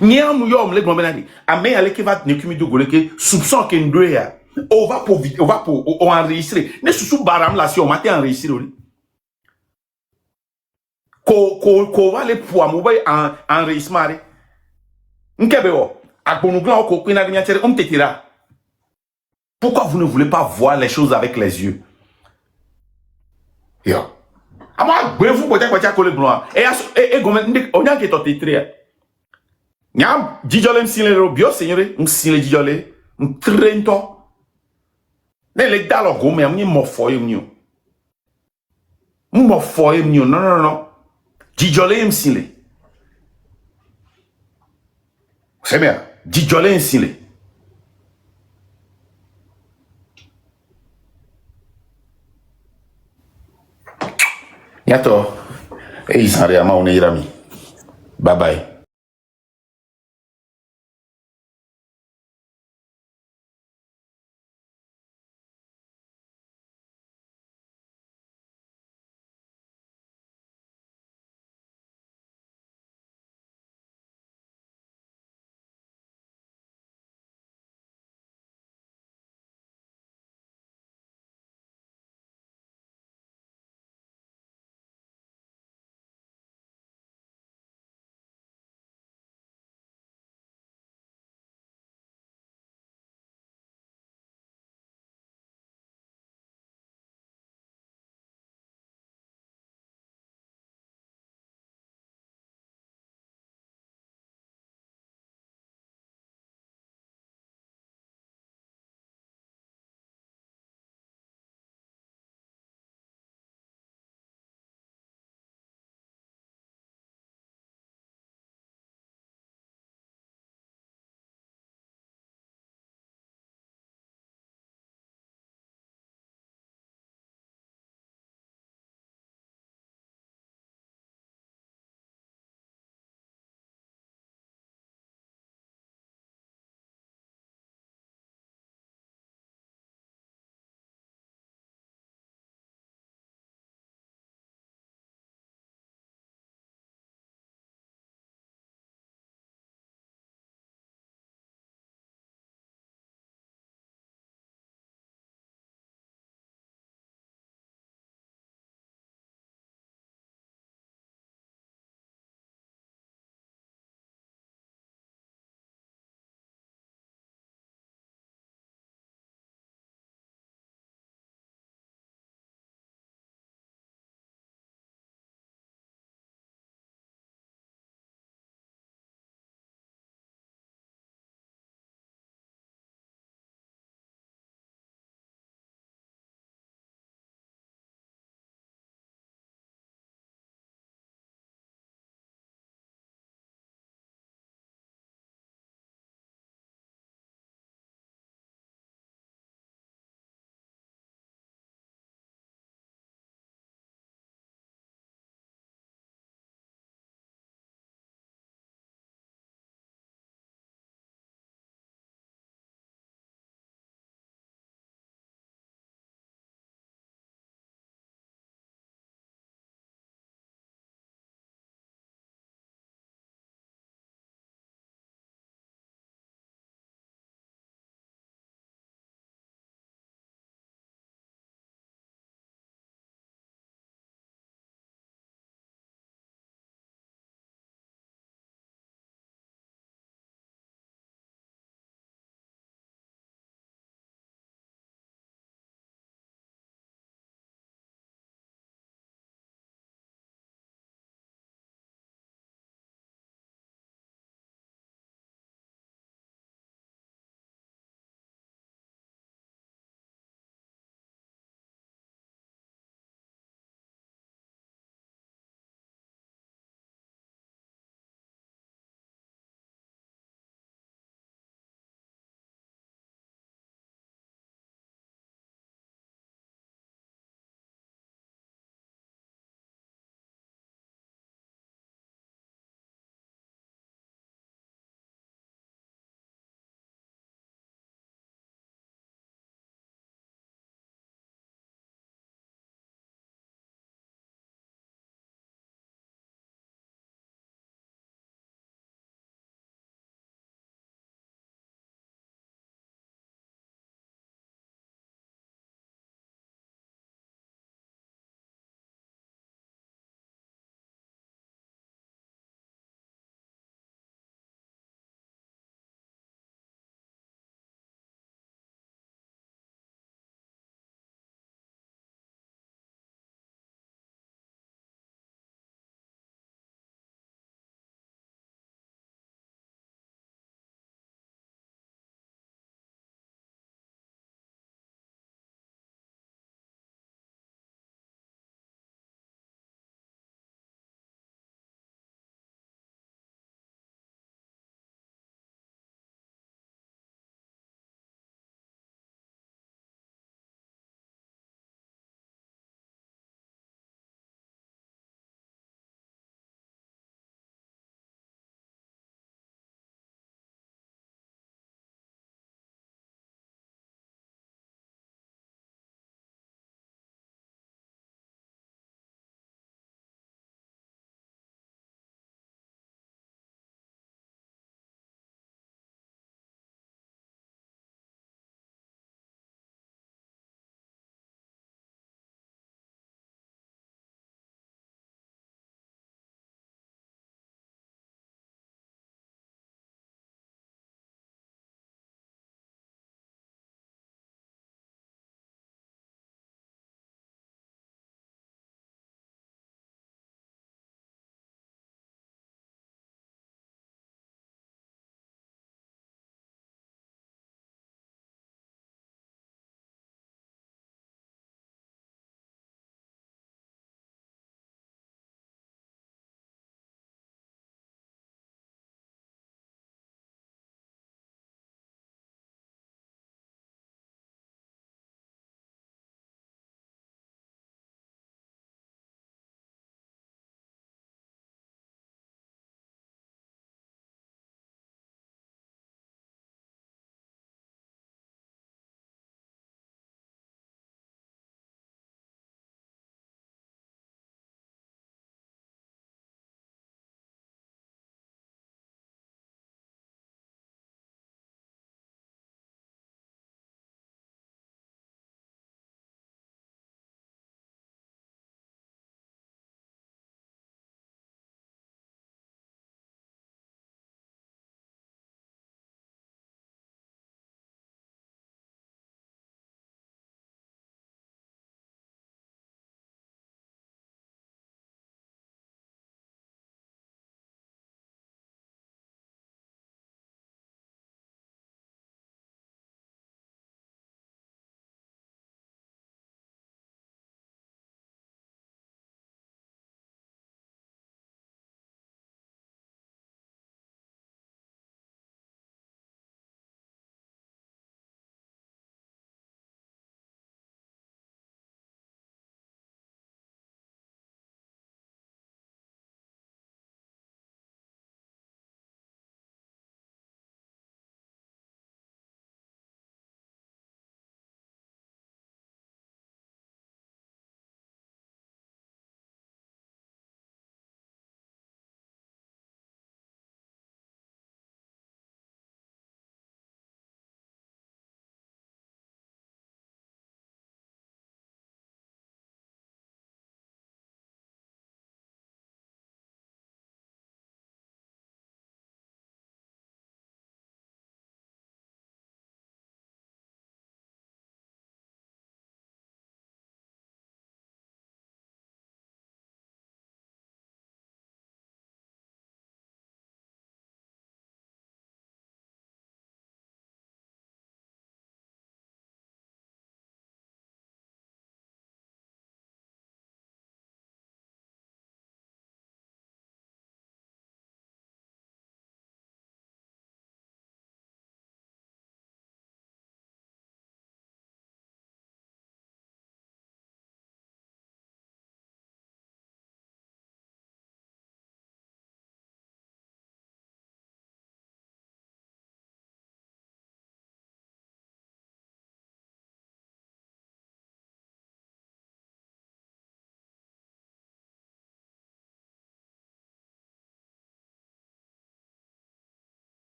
Niam yom le gombenadi ame ale ki va nekumi do goleke soupçon ke ndoe ya on va pour enregistrer ne sous baram la si on m'a enregistré ko va le pour mobile en enregistrement nkebe o agbonuglan ko kwina de miatere on tetira. Pourquoi vous ne voulez pas voir les choses avec les yeux? Yo ama gbefu potia ko le blanc et gomen on a ke to tetria. Nyam dijole msile robio senyore msile dijole mtrento ne le dalo gome amni mofoye mnyo non dijole msile c'est bien dijole msile yato e isare ama one irami bye bye.